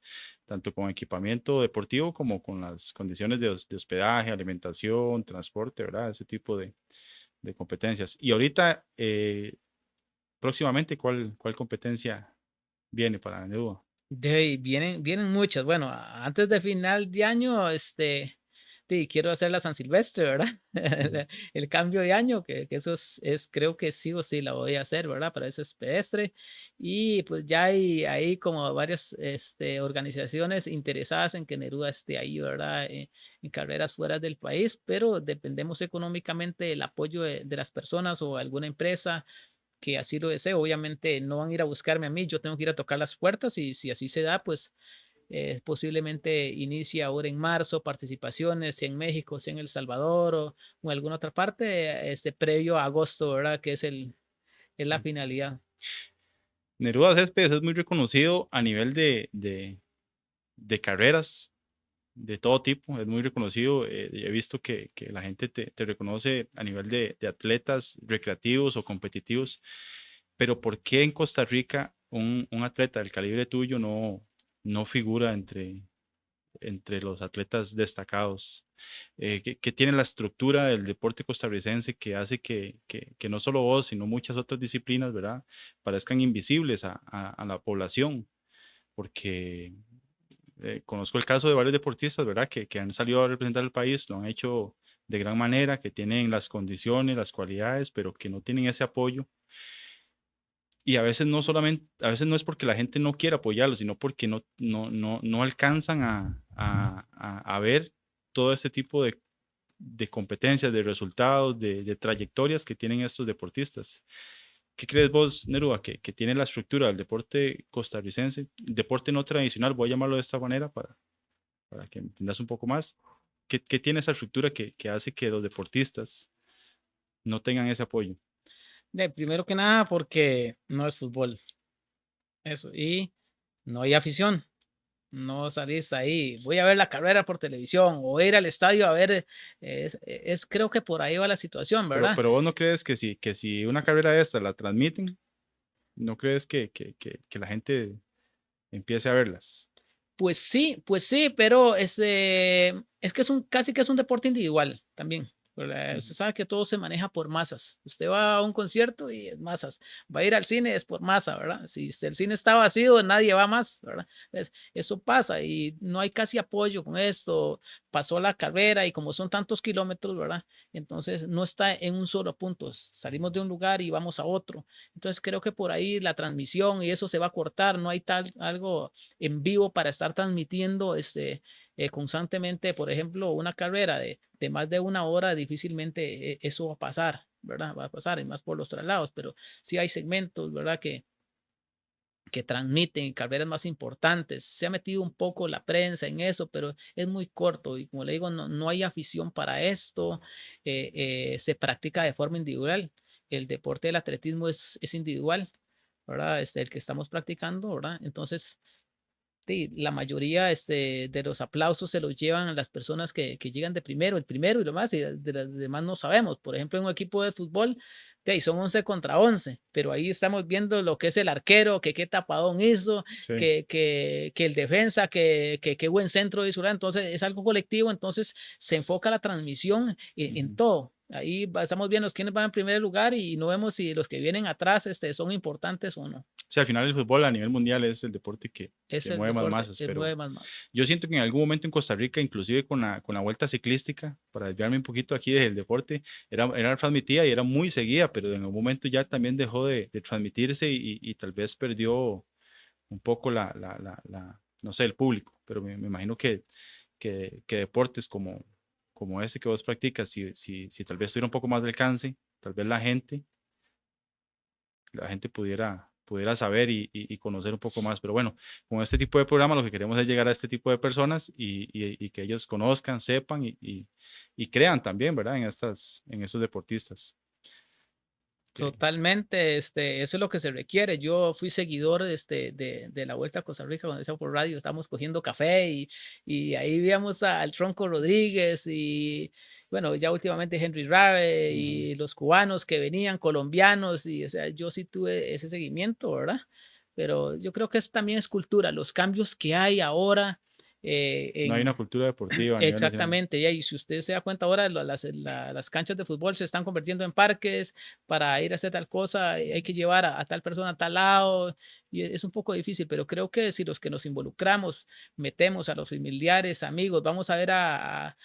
tanto con equipamiento deportivo como con las condiciones de hospedaje, alimentación, transporte, ¿verdad? Ese tipo de competencias. Y ahorita, próximamente, ¿cuál competencia viene para Neruda? De ahí vienen muchas. Bueno, antes de final de año, sí, quiero hacer la San Silvestre, ¿verdad? Ujú. El cambio de año, que eso creo que sí o sí la voy a hacer, ¿verdad? Para ese es pedestre. Y pues ya hay ahí como varias organizaciones interesadas en que Neruda esté ahí, ¿verdad? En carreras fuera del país, pero dependemos económicamente del apoyo de las personas o alguna empresa que así lo deseo. Obviamente no van a ir a buscarme a mí, yo tengo que ir a tocar las puertas y si así se da, pues posiblemente inicie ahora en marzo participaciones, sea en México, sea en El Salvador o en alguna otra parte, previo a agosto, ¿verdad? Que es la Sí. finalidad. Neruda Céspedes es muy reconocido a nivel de carreras, de todo tipo, es muy reconocido. He visto que la gente te reconoce a nivel de atletas recreativos o competitivos, pero ¿por qué en Costa Rica un atleta del calibre tuyo no figura entre los atletas destacados? ¿Qué tiene la estructura del deporte costarricense que hace que no solo vos, sino muchas otras disciplinas, ¿verdad?, parezcan invisibles a la población? Porque conozco el caso de varios deportistas, ¿verdad?, que han salido a representar el país, lo han hecho de gran manera, que tienen las condiciones, las cualidades, pero que no tienen ese apoyo. Y a veces no solamente, a veces no es porque la gente no quiera apoyarlo, sino porque no alcanzan a ver todo este tipo de competencias, de resultados, de trayectorias que tienen estos deportistas. ¿Qué crees vos, Neruda, que tiene la estructura del deporte costarricense, deporte no tradicional, voy a llamarlo de esta manera para que entiendas un poco más? ¿Qué tiene esa estructura que hace que los deportistas no tengan ese apoyo? Primero que nada, porque no es fútbol, eso, y no hay afición. No salís ahí, voy a ver la carrera por televisión o ir al estadio a ver, creo que por ahí va la situación, ¿verdad? Pero vos no crees que si una carrera de esta la transmiten, ¿no crees que la gente empiece a verlas? Pues sí, pero es que casi que es un deporte individual también. Ujú. Usted sabe que todo se maneja por masas. Usted va a un concierto y es masas. Va a ir al cine es por masa, ¿verdad? Si el cine está vacío, nadie va más, ¿verdad? Entonces, eso pasa y no hay casi apoyo con esto. Pasó la carrera y como son tantos kilómetros, ¿verdad? Entonces no está en un solo punto. Salimos de un lugar y vamos a otro. Entonces creo que por ahí la transmisión y eso se va a cortar. No hay algo en vivo para estar transmitiendo constantemente, por ejemplo, una carrera de más de una hora, difícilmente eso va a pasar, ¿verdad? Va a pasar, y más por los traslados, pero sí hay segmentos, ¿verdad? Que transmiten carreras más importantes. Se ha metido un poco la prensa en eso, pero es muy corto y como le digo, no hay afición para esto, se practica de forma individual. El deporte del atletismo es individual, ¿verdad? El que estamos practicando, ¿verdad? Entonces, sí, la mayoría de los aplausos se los llevan a las personas que llegan de primero, el primero y lo más, y de las demás no sabemos. Por ejemplo, en un equipo de fútbol, son 11 contra 11, pero ahí estamos viendo lo que es el arquero, que qué tapadón hizo, Sí. que el defensa, que qué buen centro hizo. Entonces, es algo colectivo, entonces se enfoca la transmisión en Ujú. todo. Ahí estamos viendo quiénes van en primer lugar y no vemos si los que vienen atrás son importantes o no. O sea, al final el fútbol a nivel mundial es el deporte Es que el mueve más deporte masas, que pero mueve más masas. yo siento que en algún momento en Costa Rica, inclusive con la vuelta ciclística, para desviarme un poquito aquí del deporte, era transmitida y era muy seguida, pero en algún momento ya también dejó de transmitirse y tal vez perdió un poco no sé, el público, pero me imagino que deportes como ese que vos practicas, si tal vez tuviera un poco más de alcance, tal vez la gente pudiera saber y conocer un poco más. Pero bueno, con este tipo de programa lo que queremos es llegar a este tipo de personas y que ellos conozcan, sepan y crean también, ¿verdad? En estos deportistas. Que- Totalmente, eso es lo que se requiere. Yo fui seguidor de la Vuelta a Costa Rica cuando decía por radio, estábamos cogiendo café y ahí víamos al Tronco Rodríguez y bueno, ya últimamente Henry Rave Ujú. y los cubanos que venían, colombianos, y o sea, yo sí tuve ese seguimiento, ¿verdad? Pero yo creo que también es cultura, los cambios que hay ahora No hay una en cultura deportiva a nivel nacional. exactamente, y si usted se da cuenta ahora, las canchas de fútbol se están convirtiendo en parques para ir a hacer tal cosa, hay que llevar a tal persona a tal lado, y es un poco difícil, pero creo que si los que nos involucramos, metemos a los familiares, amigos, vamos a ver a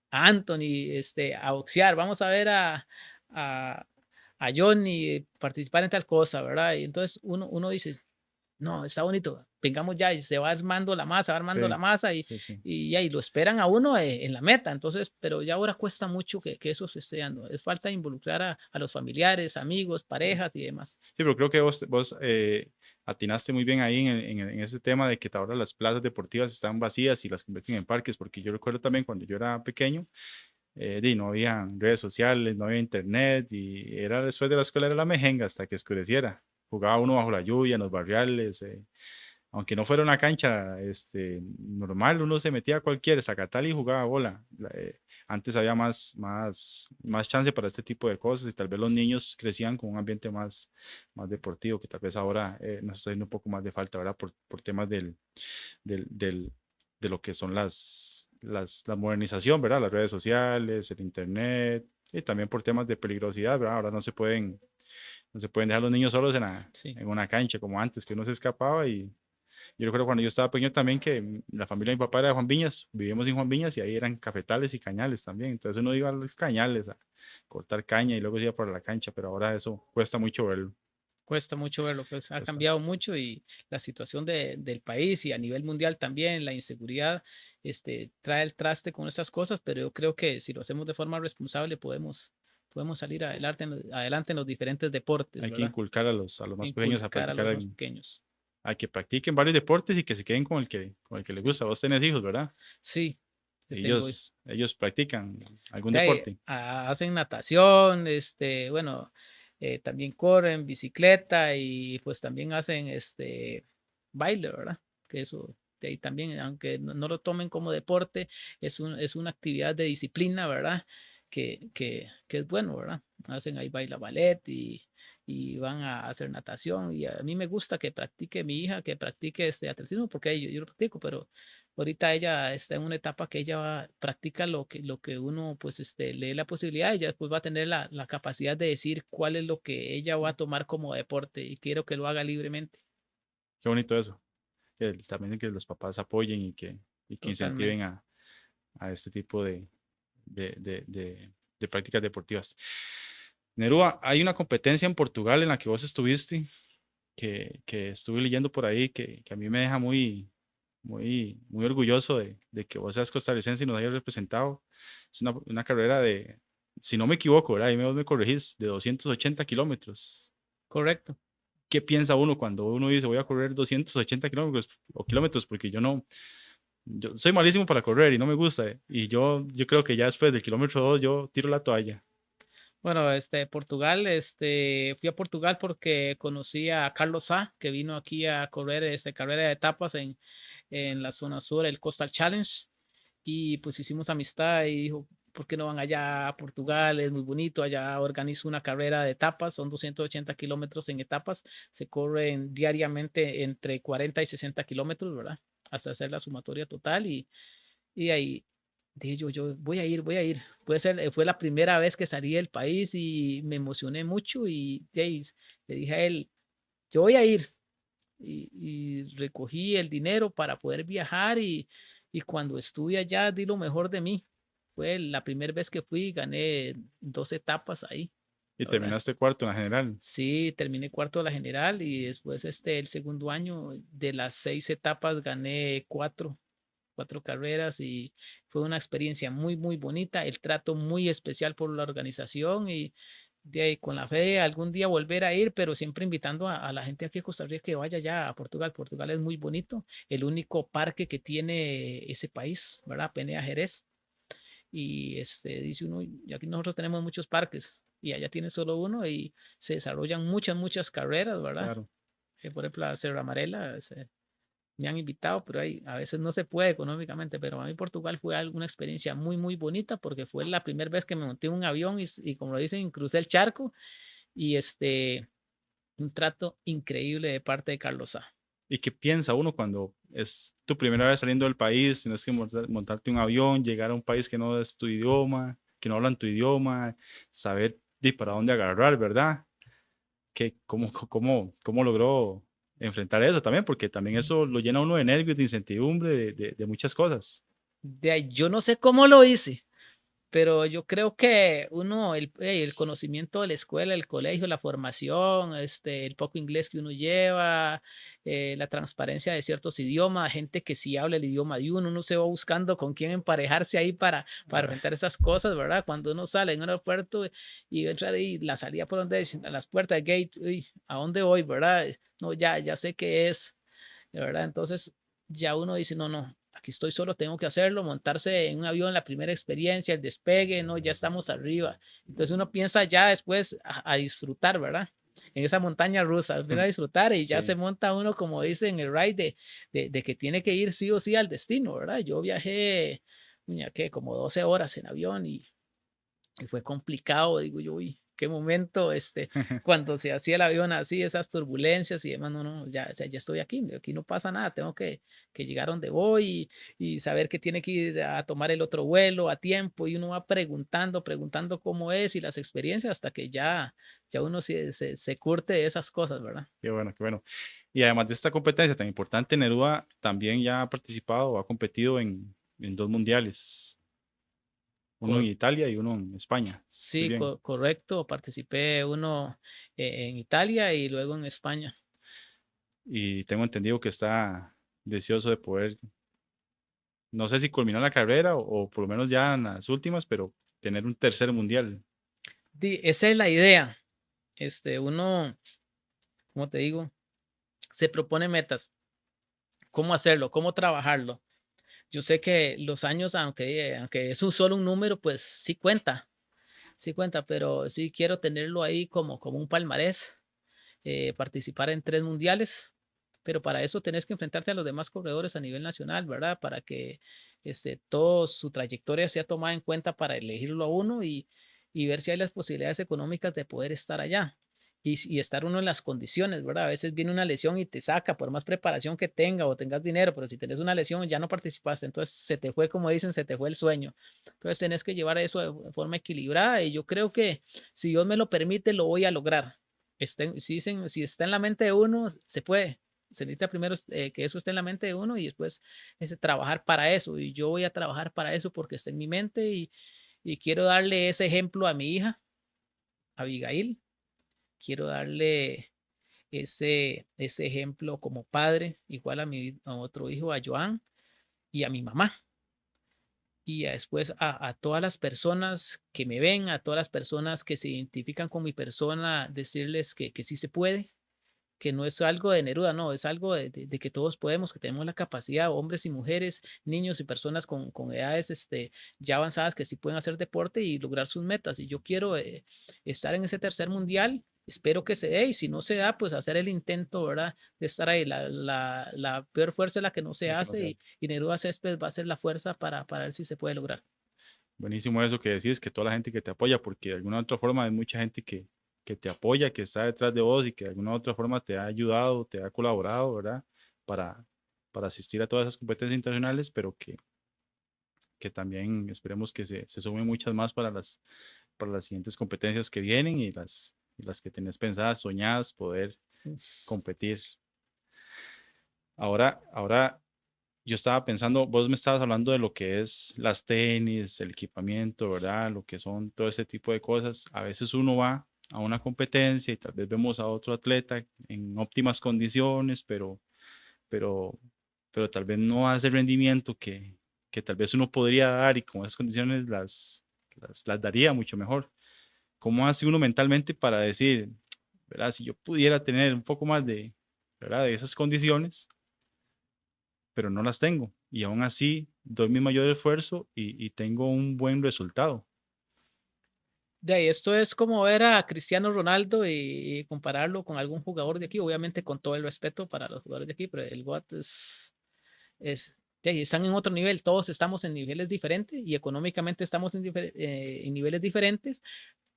Anthony a boxear, vamos a ver a, a Johnny participar en tal cosa, ¿verdad? Y entonces uno dice, no, está bonito, vengamos ya, y se va armando la masa, va armando la Sí, masa sí, sí. y ahí lo esperan a uno en la meta, entonces, pero ya ahora cuesta mucho que eso se esté dando, es falta involucrar a los familiares, amigos, Sí. parejas y demás. Sí, pero creo que vos atinaste muy bien ahí en ese tema de que ahora las plazas deportivas están vacías y las convierten en parques, porque yo recuerdo también cuando yo era pequeño, no había redes sociales, no había internet y era después de la escuela era la mejenga hasta que oscureciera. Jugaba uno bajo la lluvia en los barriales, aunque no fuera una cancha normal, uno se metía a cualquier zacatal y jugaba bola. Antes había más chance para este tipo de cosas y tal vez los niños crecían con un ambiente más deportivo, que tal vez ahora nos está haciendo un poco más de falta, ¿verdad? Por temas del, del- de lo que son la modernización, ¿verdad? Las redes sociales, el internet, y también por temas de peligrosidad, ¿verdad? Ahora no se pueden dejar los niños solos Sí. en una cancha como antes, que uno se escapaba. Y yo recuerdo cuando yo estaba pequeño también que la familia de mi papá era de Juan Viñas, vivíamos en Juan Viñas y ahí eran cafetales y cañales también. Entonces uno iba a los cañales a cortar caña y luego se iba para la cancha, pero ahora eso cuesta mucho verlo. Cuesta mucho verlo, pues ha Cuesta. cambiado mucho y la situación del país y a nivel mundial también, la inseguridad, trae el traste con estas cosas, pero yo creo que si lo hacemos de forma responsable podemos salir adelante en los diferentes deportes, Hay que ¿verdad? inculcar a los más pequeños a Inculcar a los practicar, más pequeños. a que practiquen varios deportes y que se queden con el que les Sí, gusta. Vos tenés hijos, ¿verdad? sí, yo tengo. Ellos practican algún De ahí, deporte. hacen natación, bueno, también corren bicicleta y pues también hacen baile, ¿verdad? Que eso, de ahí también, aunque no lo tomen como deporte, es una actividad de disciplina, ¿verdad? Que es bueno, ¿verdad? Hacen ahí baila ballet y van a hacer natación y a mí me gusta que practique mi hija, que practique este atletismo porque yo lo practico, pero ahorita ella está en una etapa que ella practica lo que uno pues lee la posibilidad y ya después va a tener la capacidad de decir cuál es lo que ella va a tomar como deporte y quiero que lo haga libremente, Qué bonito eso. También que los papás apoyen y que incentiven totalmente. a este tipo de prácticas deportivas. Nerúa, hay una competencia en Portugal en la que vos estuviste, que estuve leyendo por ahí, que a mí me deja muy orgulloso de que vos seas costarricense y nos hayas representado. Es una carrera si no me equivoco, ¿verdad? Ahí vos me corregís, de 280 kilómetros. Correcto. ¿Qué piensa uno cuando uno dice voy a correr 280 kilómetros o kilómetros? Porque yo soy malísimo para correr y no me gusta. Y yo creo que ya después del kilómetro 2 yo tiro la toalla. Bueno, Portugal, fui a Portugal porque conocí a Carlos A, que vino aquí a correr carrera de etapas en la zona sur, el Coastal Challenge, y pues hicimos amistad y dijo, ¿por qué no van allá a Portugal? Es muy bonito, allá organizo una carrera de etapas, son 280 kilómetros en etapas, se corren diariamente entre 40 y 60 kilómetros, ¿verdad? Hasta hacer la sumatoria total y ahí dije yo voy a ir. Puede ser, fue la primera vez que salí del país y me emocioné mucho y de ahí le dije a él, yo voy a ir y recogí el dinero para poder viajar y cuando estuve allá di lo mejor de mí. Fue la primera vez que fui, gané 2 etapas ahí, Y la verdad. terminaste cuarto en la general. Sí, terminé cuarto de la general y después el segundo año de las 6 etapas gané cuatro carreras y fue una experiencia muy, muy bonita, el trato muy especial por la organización y de ahí, con la fe de algún día volver a ir, pero siempre invitando a la gente aquí a Costa Rica que vaya ya a Portugal. Portugal es muy bonito, el único parque que tiene ese país, ¿verdad? Penea Jerez. Y dice uno, y aquí nosotros tenemos muchos parques y allá tiene solo uno y se desarrollan muchas, muchas carreras, ¿verdad? Claro. Por ejemplo, la Serra Amarela, me han invitado, pero a veces no se puede económicamente, pero a mí Portugal fue una experiencia muy, muy bonita porque fue la primera vez que me monté en un avión y como lo dicen, crucé el charco y un trato increíble de parte de Carlos A. ¿Y qué piensa uno cuando es tu primera vez saliendo del país? Tienes que montarte un avión, llegar a un país que no es tu idioma, que no hablan tu idioma, saber para dónde agarrar, ¿verdad? ¿Cómo logró enfrentar eso también? Porque también eso lo llena a uno de nervios, de incertidumbre, de muchas cosas. De ahí, yo no sé cómo lo hice, pero yo creo que el conocimiento de la escuela, el colegio, la formación, el poco inglés que uno lleva, la transparencia de ciertos idiomas, gente que sí habla el idioma de uno se va buscando con quién emparejarse ahí para Ah, enfrentar esas cosas, ¿verdad? Cuando uno sale en un aeropuerto y entra ahí, la salida por donde es, a las puertas, gate, uy, ¿a dónde voy, verdad? No, ya sé qué es, ¿verdad? Entonces ya uno dice, no, no, aquí estoy solo, tengo que hacerlo, montarse en un avión, la primera experiencia, el despegue, no, ya estamos arriba. Entonces uno piensa ya después a disfrutar, ¿verdad? en esa montaña rusa, viene a disfrutar y ya Sí. se monta uno, como dicen, el ride de que tiene que ir sí o sí al destino, ¿verdad? Yo viajé, mira, ¿qué? Como 12 horas en avión y fue complicado, digo yo, uy, qué momento, cuando se hacía el avión así, esas turbulencias y demás, no, no, ya, o sea, ya estoy aquí no pasa nada, tengo que llegar donde voy y saber que tiene que ir a tomar el otro vuelo a tiempo y uno va preguntando cómo es y las experiencias hasta que ya uno se curte de esas cosas, ¿verdad? Qué bueno, qué bueno. Y además de esta competencia tan importante, Neruda también ya ha participado o ha competido en 2 mundiales, uno en Cor- Italia y uno en España. Estoy sí, bien. correcto, participé uno en Italia y luego en España. Y tengo entendido que está deseoso de poder, no sé si culminar la carrera o por lo menos ya en las últimas, pero tener un tercer mundial. Esa es la idea. Uno, como te digo, se propone metas, cómo hacerlo, cómo trabajarlo. Yo sé que los años, aunque es solo un número, pues sí cuenta, pero sí quiero tenerlo ahí como un palmarés, participar en 3 mundiales, pero para eso tenés que enfrentarte a los demás corredores a nivel nacional, ¿verdad? Para que toda su trayectoria sea tomada en cuenta para elegirlo a uno y ver si hay las posibilidades económicas de poder estar allá. Y estar uno en las condiciones, ¿verdad? A veces viene una lesión y te saca, por más preparación que tenga o tengas dinero, pero si tenés una lesión ya no participaste, entonces se te fue, como dicen, se te fue el sueño. Entonces tenés que llevar eso de forma equilibrada y yo creo que si Dios me lo permite, lo voy a lograr. Si está en la mente de uno, se puede. Se necesita primero que eso esté en la mente de uno y después trabajar para eso. Y yo voy a trabajar para eso porque está en mi mente y quiero darle ese ejemplo a mi hija, Abigail. Quiero darle ese ejemplo como padre, igual a otro hijo, a Joan y a mi mamá. Y después a todas las personas que me ven, a todas las personas que se identifican con mi persona, decirles que sí se puede, que no es algo de Neruda, no, es algo de que todos podemos, que tenemos la capacidad, hombres y mujeres, niños y personas con edades ya avanzadas que sí pueden hacer deporte y lograr sus metas. Y yo quiero estar en ese tercer mundial, espero que se dé y si no se da, pues hacer el intento, ¿verdad? De estar ahí. La peor fuerza es la que no se La que no hace sea. y Neruda Céspedes va a ser la fuerza para ver si se puede lograr. Buenísimo eso que decís, que toda la gente que te apoya, porque de alguna u otra forma hay mucha gente que te apoya, que está detrás de vos y que de alguna u otra forma te ha ayudado, te ha colaborado, ¿verdad? Para, para asistir a todas esas competencias internacionales, pero que también esperemos que se sumen muchas más para las siguientes competencias que vienen y las que tenés pensadas, soñadas, poder competir. Ahora yo estaba pensando, vos me estabas hablando de lo que es las tenis, el equipamiento, ¿verdad? Lo que son todo ese tipo de cosas. A veces uno va a una competencia y tal vez vemos a otro atleta en óptimas condiciones, pero, pero tal vez no hace el rendimiento que tal vez uno podría dar y con esas condiciones las daría mucho mejor. ¿Cómo hace uno mentalmente para decir, ¿verdad? Si yo pudiera tener un poco más ¿verdad? De esas condiciones, pero no las tengo. Y aún así doy mi mayor esfuerzo y tengo un buen resultado. De ahí, esto es como ver a Cristiano Ronaldo y compararlo con algún jugador de aquí, obviamente con todo el respeto para los jugadores de aquí, pero el GOAT de ahí, están en otro nivel, todos estamos en niveles diferentes y económicamente estamos en niveles diferentes,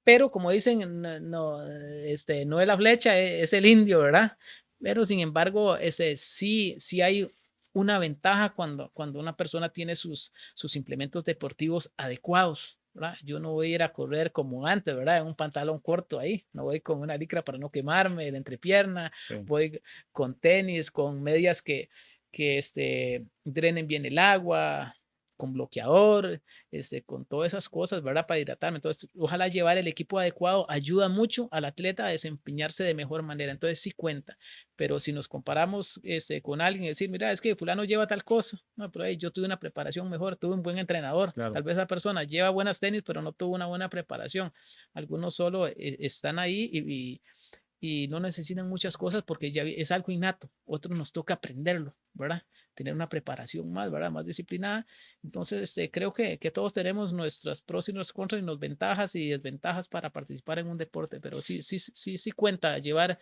pero como dicen, no, no, no es la flecha, es el indio, ¿verdad? Pero sin embargo, sí hay una ventaja cuando una persona tiene sus implementos deportivos adecuados, ¿verdad? Yo no voy a ir a correr como antes, ¿verdad? En un pantalón corto ahí, no voy con una licra para no quemarme la entrepierna, Sí, voy con tenis, con medias que drenen bien el agua, con bloqueador, con todas esas cosas, ¿verdad? Para hidratarme. Entonces, ojalá llevar el equipo adecuado ayuda mucho al atleta a desempeñarse de mejor manera. Entonces, sí cuenta. Pero si nos comparamos con alguien y decir, mira, es que fulano lleva tal cosa, no, pero hey, yo tuve una preparación mejor, tuve un buen entrenador. claro. Tal vez la persona lleva buenas tenis, pero no tuvo una buena preparación. Algunos solo están ahí y no necesitan muchas cosas porque ya es algo innato. Otros nos toca aprenderlo, ¿verdad? Tener una preparación más, ¿verdad? Más disciplinada. Entonces, creo que todos tenemos nuestras pros y nuestras contras y nuestras ventajas y desventajas para participar en un deporte, pero sí cuenta llevar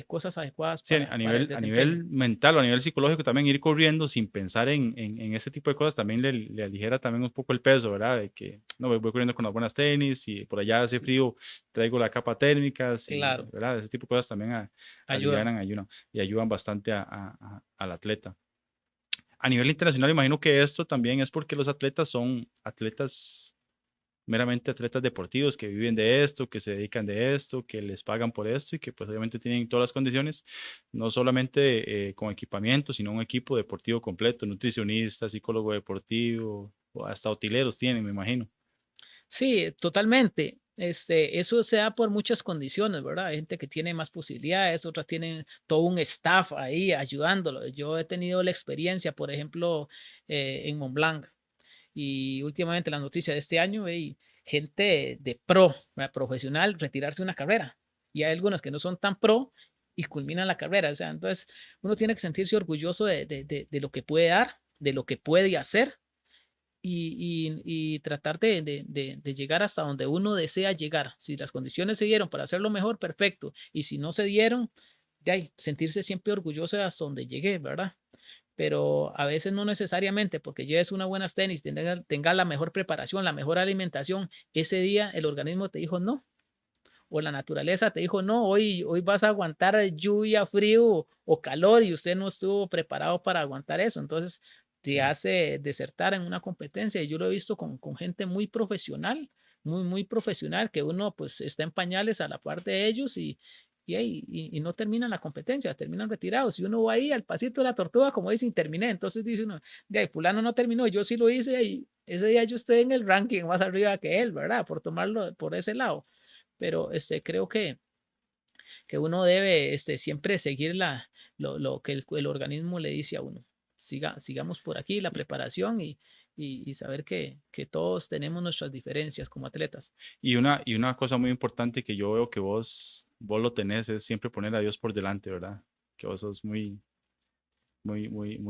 cosas adecuadas Sí, para el a desempeño. nivel mental o a nivel psicológico también ir corriendo sin pensar en ese tipo de cosas también le aligera también un poco el peso, ¿verdad? De que no voy corriendo con las buenas tenis y por allá hace Sí, frío, traigo la capa térmica, y, claro, ¿verdad? Ese tipo de cosas también ayudan. ayudan y ayudan bastante al atleta. A nivel internacional, imagino que esto también es porque los atletas son atletas meramente atletas deportivos que viven de esto, que se dedican de esto, que les pagan por esto y que pues obviamente tienen todas las condiciones, no solamente con equipamiento, sino un equipo deportivo completo, nutricionista, psicólogo deportivo, o hasta utileros tienen, me imagino. Sí, totalmente. Eso se da por muchas condiciones, ¿verdad? Hay gente que tiene más posibilidades, otras tienen todo un staff ahí ayudándolo. Yo he tenido la experiencia, por ejemplo, en Mont Blanc y últimamente las noticias de este año, hay gente de pro, ¿verdad? Profesional, retirarse de una carrera. Y hay algunos que no son tan pro y culminan la carrera. O sea, entonces uno tiene que sentirse orgulloso de lo que puede dar, de lo que puede hacer y tratar de llegar hasta donde uno desea llegar. Si las condiciones se dieron para hacerlo mejor, perfecto. Y si no se dieron, de ahí, sentirse siempre orgulloso de hasta donde llegué, ¿verdad? Pero a veces no necesariamente porque lleves unas buenas tenis, tengas la mejor preparación, la mejor alimentación, ese día el organismo te dijo no, o la naturaleza te dijo no, hoy vas a aguantar lluvia, frío o calor y usted no estuvo preparado para aguantar eso. Entonces te Sí. hace desertar en una competencia. Y yo lo he visto con gente muy profesional, muy profesional, que uno pues está en pañales a la par de ellos y no terminan la competencia, terminan retirados. Y uno va ahí al pasito de la tortuga, como dicen, terminé. Entonces dice uno, de ahí, fulano no terminó, yo sí lo hice y ese día yo estoy en el ranking más arriba que él, ¿verdad? Por tomarlo por ese lado. Pero creo que uno debe siempre seguir lo que el organismo le dice a uno. Sigamos por aquí la preparación y saber que todos tenemos nuestras diferencias como atletas. Y una cosa muy importante que yo veo que vos lo tenés es siempre poner a Dios por delante, ¿verdad? Que vos sos muy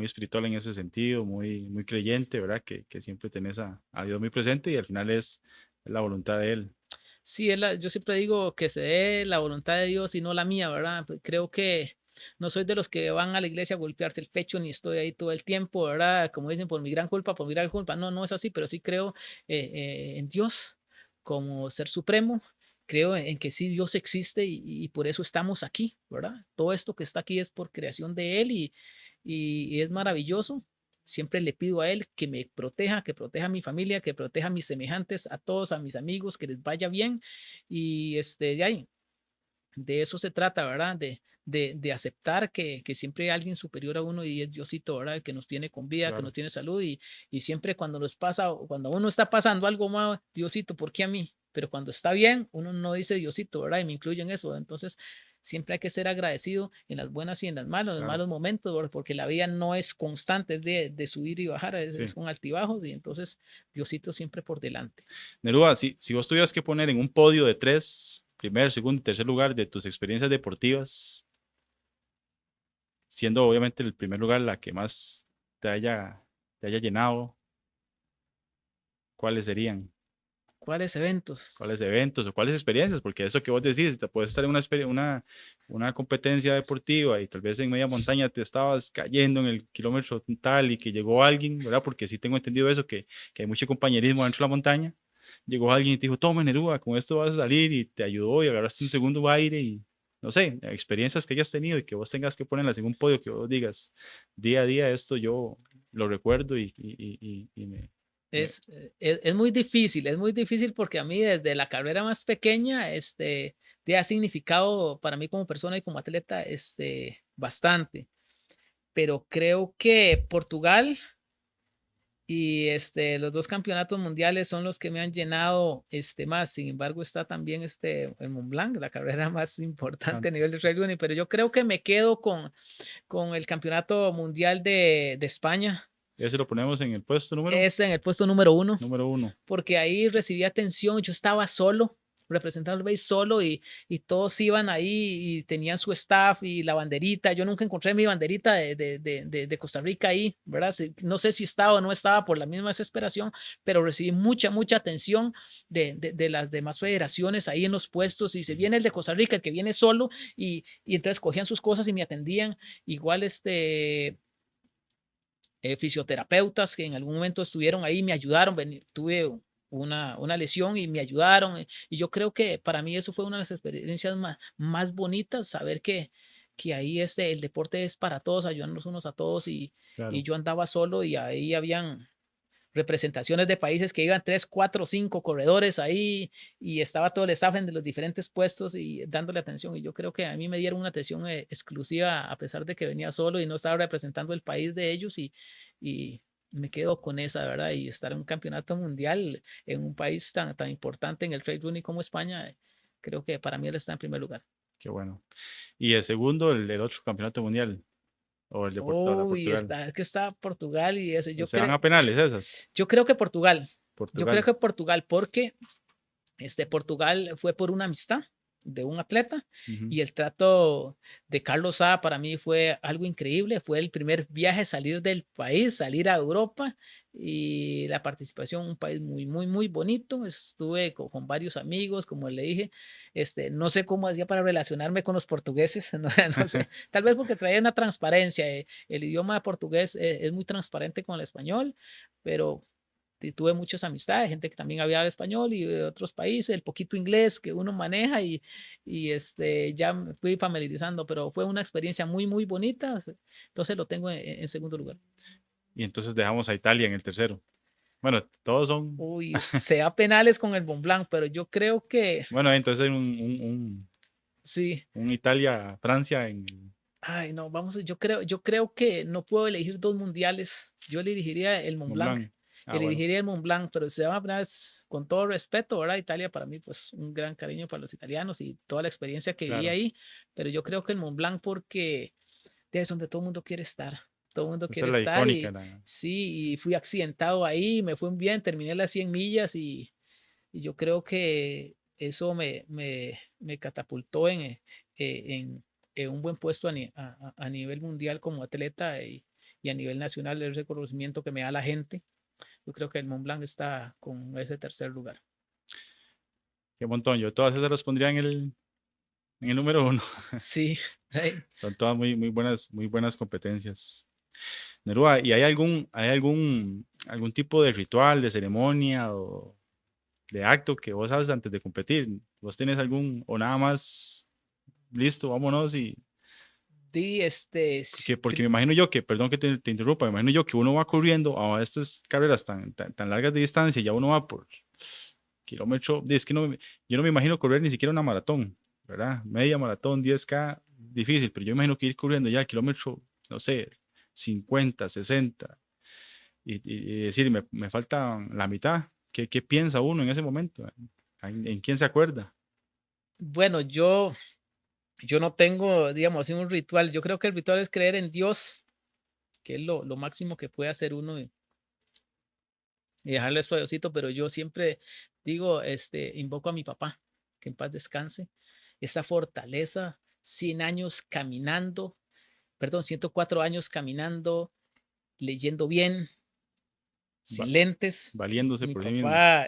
espiritual en ese sentido, muy creyente, ¿verdad? Que siempre tenés a Dios muy presente y al final es la voluntad de Él. Sí, yo siempre digo que se dé la voluntad de Dios y no la mía, ¿verdad? Pues creo que no soy de los que van a la iglesia a golpearse el pecho ni estoy ahí todo el tiempo, ¿verdad? Como dicen, por mi gran culpa, por mi gran culpa. No, no es así, pero sí creo en Dios como ser supremo. Creo en que sí Dios existe y por eso estamos aquí, ¿verdad? Todo esto que está aquí es por creación de Él y es maravilloso. Siempre le pido a Él que me proteja, que proteja a mi familia, que proteja a mis semejantes, a todos, a mis amigos, que les vaya bien. Y de ahí, de eso se trata, ¿verdad? De aceptar que siempre hay alguien superior a uno y es Diosito, ¿verdad? El que nos tiene con vida, que nos Claro. tiene salud y siempre cuando nos pasa, cuando uno está pasando algo malo, Diosito, ¿por qué a mí? Pero cuando está bien, uno no dice Diosito, ¿verdad? Y me incluyo en eso. Entonces, siempre hay que ser agradecido en las buenas y en las malas, en los Claro, malos momentos, ¿verdad? Porque la vida no es constante, es de subir y bajar, es sí. con altibajos y entonces Diosito siempre por delante. Neruda, si vos tuvieras que poner en un podio de tres, primer, segundo y tercer lugar de tus experiencias deportivas, siendo obviamente el primer lugar la que más te haya llenado, ¿cuáles serían? ¿Cuáles eventos? ¿Cuáles eventos o cuáles experiencias? Porque eso que vos decís, te puedes estar en una competencia deportiva y tal vez en media montaña te estabas cayendo en el kilómetro tal y que llegó alguien, ¿verdad? Porque sí tengo entendido eso, que hay mucho compañerismo dentro de la montaña. Llegó alguien y te dijo, toma, Neruda, con esto vas a salir y te ayudó y agarraste un segundo aire y no sé, experiencias que hayas tenido y que vos tengas que ponerlas en un podio, que vos digas, día a día esto yo lo recuerdo y me- Es muy difícil porque a mí desde la carrera más pequeña, te ha significado para mí como persona y como atleta, bastante. Pero creo que Portugal y los dos campeonatos mundiales son los que me han llenado más. Sin embargo, está también el Mont Blanc, la carrera más importante a nivel de trail running, pero yo creo que me quedo con el campeonato mundial de España. ese lo ponemos en el puesto Es en el puesto número uno número uno. porque ahí recibí atención, yo estaba solo representando al país solo y todos iban ahí y tenían su staff y la banderita. Yo nunca encontré mi banderita de Costa Rica ahí, ¿verdad? No sé si estaba o no estaba por la misma desesperación, pero recibí mucha, mucha atención de las demás federaciones ahí en los puestos. Y se viene el de Costa Rica, el que viene solo, y entonces cogían sus cosas y me atendían. Igual fisioterapeutas que en algún momento estuvieron ahí, me ayudaron, tuve una lesión y me ayudaron. Y yo creo que para mí eso fue una de las experiencias más bonitas, saber que ahí el deporte es para todos, ayudarnos unos a todos y yo andaba solo y ahí habían representaciones de países que iban 3, 4, 5 corredores ahí y estaba todo el staff de los diferentes puestos y dándole atención. Y yo creo que a mí me dieron una atención exclusiva a pesar de que venía solo y no estaba representando el país de ellos y me quedo con esa, ¿verdad? Y estar en un campeonato mundial en un país tan importante en el trail running como España, creo que para mí él está en primer lugar. Qué bueno. Y el segundo, el otro campeonato mundial, o el de Uy, Portugal. es que está Portugal y eso. ¿Se van a penales esas? Yo creo que Portugal. Yo creo Portugal. que Portugal, porque Portugal fue por una amistad de un atleta Ujú. y el trato de Carlos Sá para mí fue algo increíble. Fue el primer viaje, salir del país, salir a Europa y la participación en un país muy, muy, muy bonito. Estuve con varios amigos, como le dije. No sé cómo hacía para relacionarme con los portugueses, no sé, tal vez porque traía una transparencia. El idioma portugués es muy transparente con el español, pero tuve muchas amistades, gente que también hablaba español y de otros países, el poquito inglés que uno maneja y ya me fui familiarizando, pero fue una experiencia muy, muy bonita, entonces lo tengo en segundo lugar. Y entonces dejamos a Italia en el tercero. Bueno, todos son. Uy, se da penales con el Mont Blanc, pero yo creo que Bueno, entonces hay sí. un Italia-Francia en el Ay, no, vamos, yo creo que no puedo elegir dos mundiales. Yo le elegiría el Mont Mont Blanc. Blanc. Ah, bueno, Elegiría el Mont Blanc, pero se van a poner con todo respeto, ¿verdad? Italia para mí, pues un gran cariño para los italianos y toda la experiencia que viví claro. ahí, pero yo creo que el Mont Blanc porque es donde todo el mundo quiere estar, todo el mundo Esa quiere es la estar icónica. y sí, y fui accidentado ahí, me fue bien, terminé las 100 millas y yo creo que eso me catapultó en un buen puesto a nivel mundial como atleta y a nivel nacional el reconocimiento que me da la gente. Yo creo que el Mont Blanc está con ese tercer lugar. Qué montón. Yo todas esas las pondría en el número uno. Sí, right. Son todas muy buenas competencias. Nerúa, ¿y hay algún tipo de ritual, de ceremonia o de acto que vos haces antes de competir? ¿Vos tenés algún, o nada más, listo, vámonos? Sí, Porque me imagino yo que, perdón que te interrumpa, me imagino yo que uno va corriendo a estas carreras tan largas de distancia, ya uno va por kilómetro, es que yo no me imagino correr ni siquiera una maratón, ¿verdad? Media maratón, 10K, difícil, pero yo imagino que ir corriendo ya kilómetro, no sé, 50, 60, y decir, me falta la mitad. ¿Qué piensa uno en ese momento? ¿En quién se acuerda? bueno, yo no tengo, digamos, así un ritual. Yo creo que el ritual es creer en Dios, que es lo máximo que puede hacer uno y dejarle esto a Diosito, pero yo siempre digo, invoco a mi papá, que en paz descanse, esa fortaleza, 100 años caminando, perdón, 104 años caminando, leyendo bien, Va- sin lentes. Valiéndose Mi por sí mismo. papá,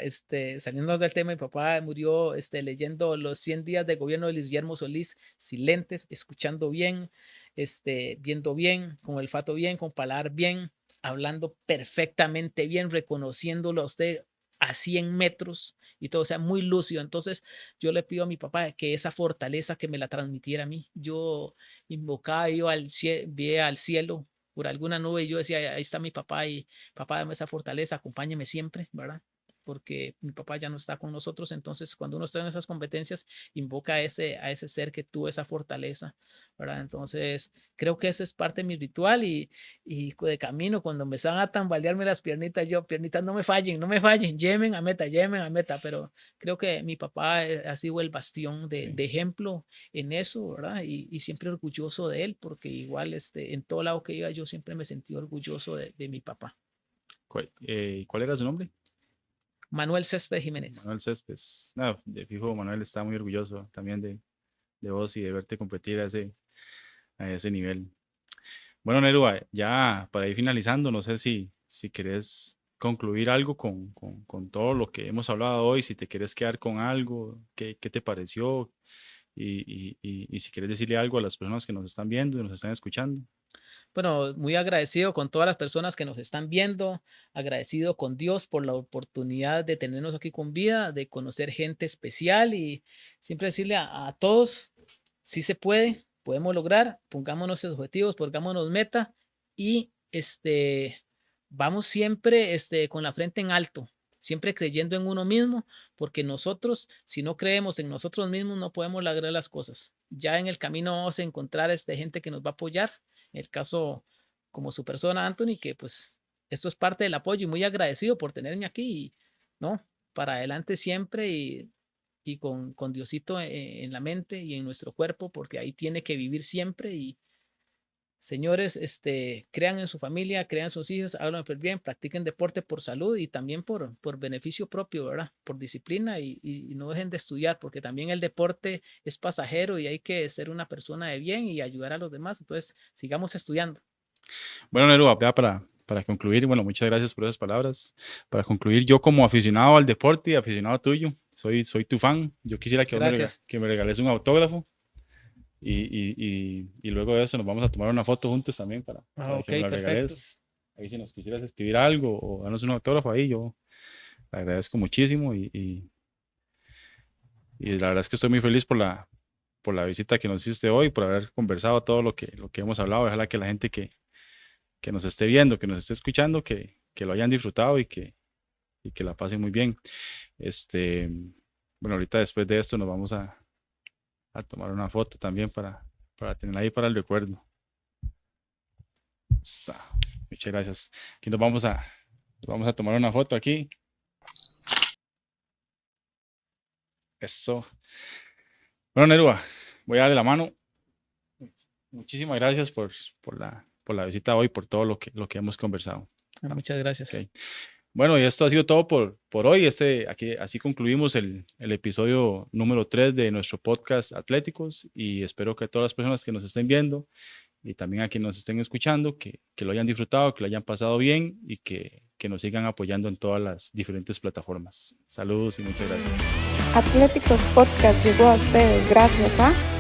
saliendo del tema, mi papá murió leyendo los 100 días de gobierno de Luis Guillermo Solís, sin lentes, escuchando bien, viendo bien, con el olfato bien, con paladar bien, hablando perfectamente bien, reconociéndolo a usted a 100 metros y todo, o sea, muy lúcido. Entonces, yo le pido a mi papá que esa fortaleza que me la transmitiera a mí. Yo invocaba, yo veía al cielo por alguna nube y yo decía, ahí está mi papá y papá, dame esa fortaleza, acompáñeme siempre, ¿verdad? Porque mi papá ya no está con nosotros, entonces cuando uno está en esas competencias, invoca a ese ser que tuvo esa fortaleza, ¿verdad? Entonces, creo que ese es parte de mi ritual y de camino, cuando empezaban a tambalearme las piernitas, yo, piernitas, no me fallen, lleven a meta, pero creo que mi papá ha sido el bastión de, Sí. de ejemplo en eso, ¿verdad? Y siempre orgulloso de él, porque igual en todo lado que iba, yo siempre me sentí orgulloso de mi papá. ¿Cuál era su nombre? Manuel Céspedes Jiménez. Manuel Céspedes. No, de fijo, Manuel está muy orgulloso también de vos y de verte competir a ese nivel. Bueno, Nerua, ya para ir finalizando, no sé si querés concluir algo con todo lo que hemos hablado hoy, si te quieres quedar con algo, qué te pareció y si quieres decirle algo a las personas que nos están viendo y nos están escuchando. Bueno, muy agradecido con todas las personas que nos están viendo, agradecido con Dios por la oportunidad de tenernos aquí con vida, de conocer gente especial y siempre decirle a todos, si se puede, podemos lograr, pongámonos objetivos, pongámonos meta y vamos siempre con la frente en alto, siempre creyendo en uno mismo, porque nosotros, si no creemos en nosotros mismos, no podemos lograr las cosas. Ya en el camino vamos a encontrar gente que nos va a apoyar. En el caso, como su persona, Anthony, que pues esto es parte del apoyo y muy agradecido por tenerme aquí y, ¿no? Para adelante siempre y con Diosito en la mente y en nuestro cuerpo, porque ahí tiene que vivir siempre. Y señores, crean en su familia, crean en sus hijos, háganlo bien, practiquen deporte por salud y también por beneficio propio, ¿verdad? Por disciplina y no dejen de estudiar, porque también el deporte es pasajero y hay que ser una persona de bien y ayudar a los demás. Entonces, sigamos estudiando. Bueno, Nerua, ya para concluir, bueno, muchas gracias por esas palabras. Para concluir, yo como aficionado al deporte y aficionado tuyo, soy tu fan. Yo quisiera que me regales un autógrafo y luego de eso nos vamos a tomar una foto juntos también para que me la regales. Ahí si nos quisieras escribir algo o darnos un autógrafo ahí, yo le agradezco muchísimo y la verdad es que estoy muy feliz por la visita que nos hiciste hoy, por haber conversado todo lo que hemos hablado. Ojalá que la gente que nos esté viendo, que nos esté escuchando, que lo hayan disfrutado y que la pasen muy bien. Bueno, ahorita después de esto nos vamos a tomar una foto también para tenerla ahí para el recuerdo. Muchas gracias. Aquí nos vamos a tomar una foto aquí. Eso. Bueno, Nerua, voy a darle la mano. Muchísimas gracias por la visita hoy, por todo lo que hemos conversado. Muchas gracias. Okay. Bueno, y esto ha sido todo por hoy. Así concluimos el episodio número 3 de nuestro podcast Atléticos y espero que todas las personas que nos estén viendo y también a quienes nos estén escuchando, que lo hayan disfrutado, que lo hayan pasado bien y que nos sigan apoyando en todas las diferentes plataformas. Saludos y muchas gracias. Atléticos Podcast llegó a ustedes gracias a